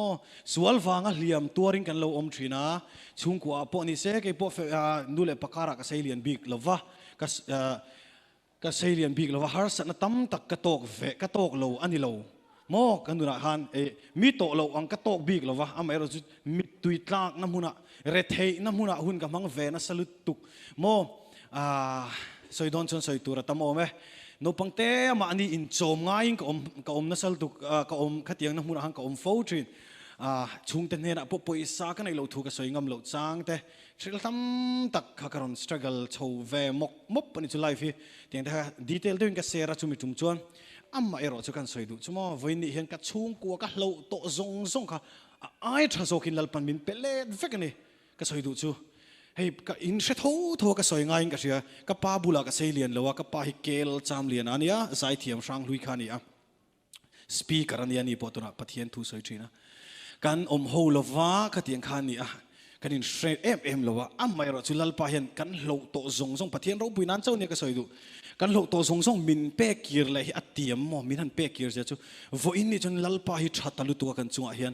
สวลวางเหลี่ยมตัวริงกันเราอมทรีนะชุงกัวปอนี่เสกปอนูเลปการะกับเซเลียนบิกลวะก็เซเลียนบิกลวะฮาร์สันตั้มตักกระโตกเวกระโตกโลอันนี้โลโมกันดูนะฮันมีโตโลอังกระโตกบิกลวะอเมริกามิตุยตลากน้ำหุนะเรทเฮน้ำหุนะหุ่นกับมังเวนัสลุตุกโมสอยดอนชนสอยตัวระตโมไหมโนปังเตมาอันนี้อินโจมง่ายก็อมนัสลุตุกก็อมขัดยังน้ำหุนะฮันก็อมโฟทรินชุงเตนเนนะพวกปอยสากันในโลทุกสวยงามโลจางแต่สิ่งตั้มตักข้าการอนสตรักลโชว์เวมกปนิจุไลฟ์เตียงแต่ดีเทลด้วยกันเสียระจุมิจุมจวนอัมมาเอโรจุกันสวยดูชั่วโมงวันนี้เห็นกัดชุงกัวกัดโลโตซงค่ะไอ้ทรัสโอกินลัลปันมินเปเล่เฟกันนี่ก็สวยดูชูเฮ้ยก็อินเสทั่วก็สวยง่ายกันเชียก็ป้าบุลาก็เซเลียนแล้วว่าก็ป้าฮิเกลจามเลียนอันนี้สายเทียมช่างลุยขานี่สปีกอันนี้นี่ปอตุนะปะเทียนทูสวยจีนะกันโฮลวะขัดยังขานี่กันอินเทรดแล้วว่าอัมไม่รอจุลัลปาเห็นกันโลโตซงปะเทียนเราปุยนั้นเจ้าเนี่ยก็สวยดูกันโลโตซงมินเปกิร์เลยอัดเตียมมอมินันเปกิร์เจ้าจูวันนี้จนลัลปาฮิชัดตลุตัวกันจังเฮียน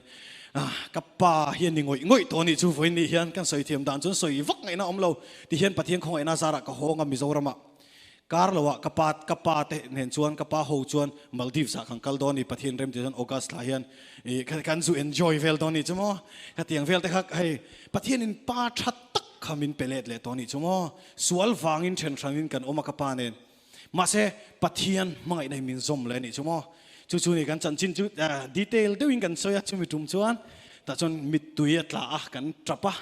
กับป้าเฮียนนี่งอยตัวนี้จูวันนี้เฮียนกันสวยเทียมด่านจนสวยวักไงนะเราที่เฮียนปะเทียนของไอ้นาซาระก็ห้องมิโซรามะการละวะกับป้าเตเห็นชวนกับป้าโฮชวนมัลดิฟส์ขังกัลดอนี่ปะเทียนเริ่มจะจนออกัสลาเฮียนกันจูเอนจอยเวลตอนนี้จ้ะมั้งกันเตียงเวลแต่ฮักให้ปะเทียนินป้าชัดตักขมินเปเลดเลยตอนนี้จ้ะมั้งสวลฟางอินเทนทรังอินกันอมากับป้าเนี่ยมาเสปะเทียนมังไงในมินซอมเลยนี่จ้ะมั้งจู่ๆนี่กันจันจินจุดีเทลเดี๋ยวอินกันสวยจุ่มจุ่มชวนแต่จนมิดตุยตลากันจับปะ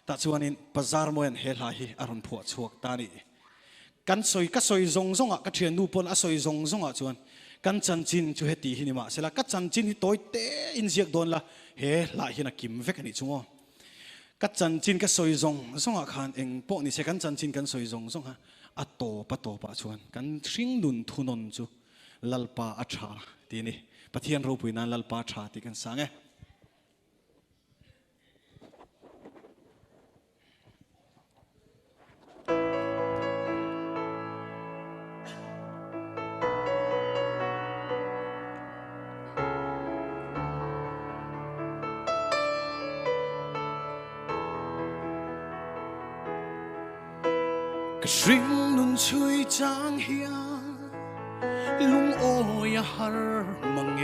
แต่ชวนนี่ปัจจารย์มวยเฮลาฮีอารมณ์ผัวชวกตานี่กันสวยก็สวยซงก็เทียนดูปนสวยซงชวนกันจันจินจูเฮตีหินิมาเสร็จแล้วก็จันจินที่ตัวเตอินเสียกโดนละเฮลาหินักกิมเวกันนี่จังวะก็จันจินก็สวยซงขันเองพวกนี่เสกันจันจินกันสวยซงฮะอัตโตปะชวนกันชิงดุนทุนนจูลัลปาอัชาทีนี่ปะเทียนรูปุยนั้นลัลปาชาที่กันสังเอกริงนุนช่วยจางเฮียลุงโอยาฮาร์มังเง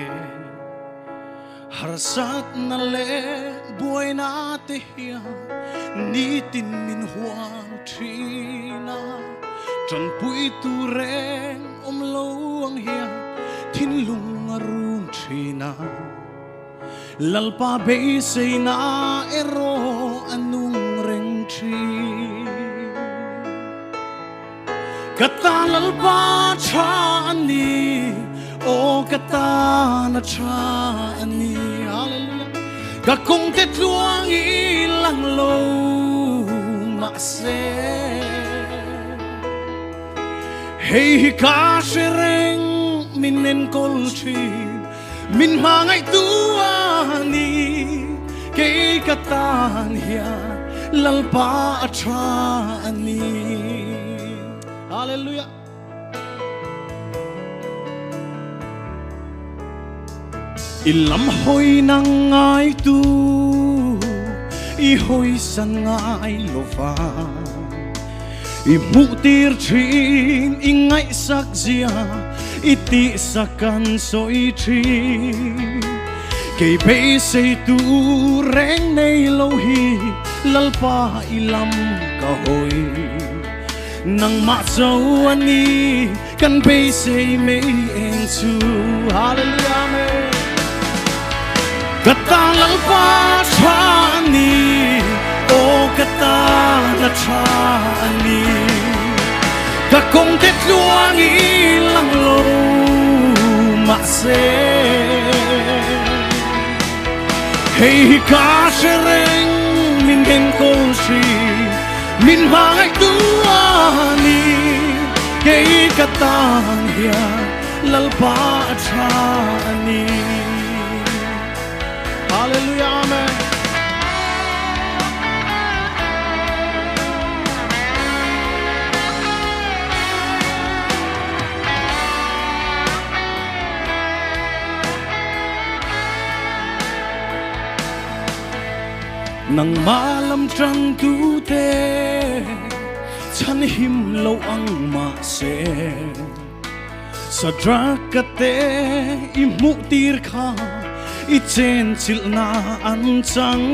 ฮาร์สัตนั่นเล่บวยนาเตียนี่ตินมินหัวทีนาจนปุยตูเรงลวงเฮียทินลุงอรุณทีนาลัลปาเบยเซนาเอโรอนุงเรงทีKata lalpa chani, oh kata na chani, hallelujah. Kakong tetluang ilang lo makse. Hey kashereng minen kolchin, min mangay tuani, kay katan hiya lalpa chani. Hallelujah. Ilam hoy nang ay tu, ihoy sangay lofa, imutir chin ingay sakzia, iti sakan soy chin, kay pesay tu reng nay lohi, lalpa ilam kahoy. Nang matsawan ni kan pesay may ensu hallelujah me katalal pa chani o katala chani kakong tetluang ilang lo makse hey kashereng hen kol si min mai tua ni ke katang ya lalpa cha ni hallelujah amen nang malam trăng tu te chan him lo ang ma se sadrakate imu tir kha i chen chil na an chang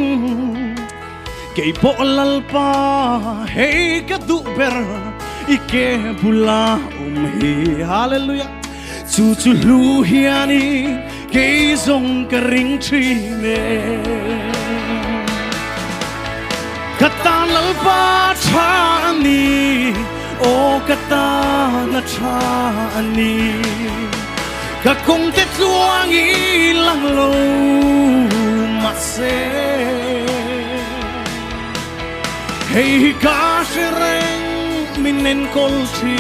ke po lal pa hey ka du ber i ke bula hi hallelujah chu chu lu hiani ke zong ka ring tri ne kata lalpa chani o kata na chani ka kong te tuang ilang lo mase hey ka sereng minen kolsi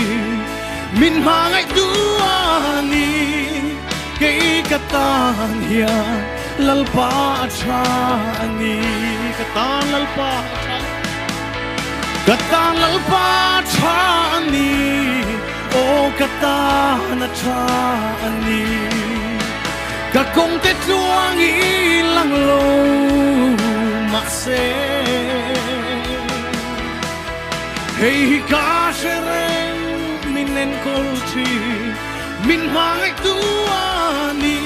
min mangai duani kay kata hiya lalpa chani kata lalpa lalpa chani o kata na chani ka kong te tuang ilang lo mase hey ka sereng minen kolchi min mangai tuani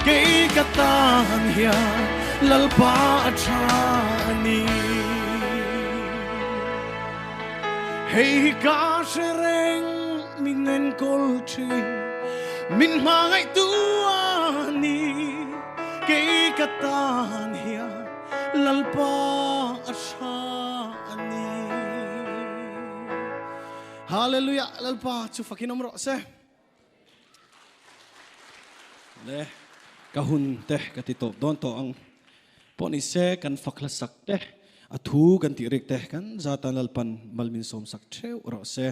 kay kata hiya lalpa chani hey ka sereng minen kolchi min mangai tuani kay katan hiya lalpa chani hallelujah lalpa chu fakinom ro se le kahun te katitop don to ang poni se kan faklasak te athu kan tirik te kan zatan lalpan malmin som sak theu ro se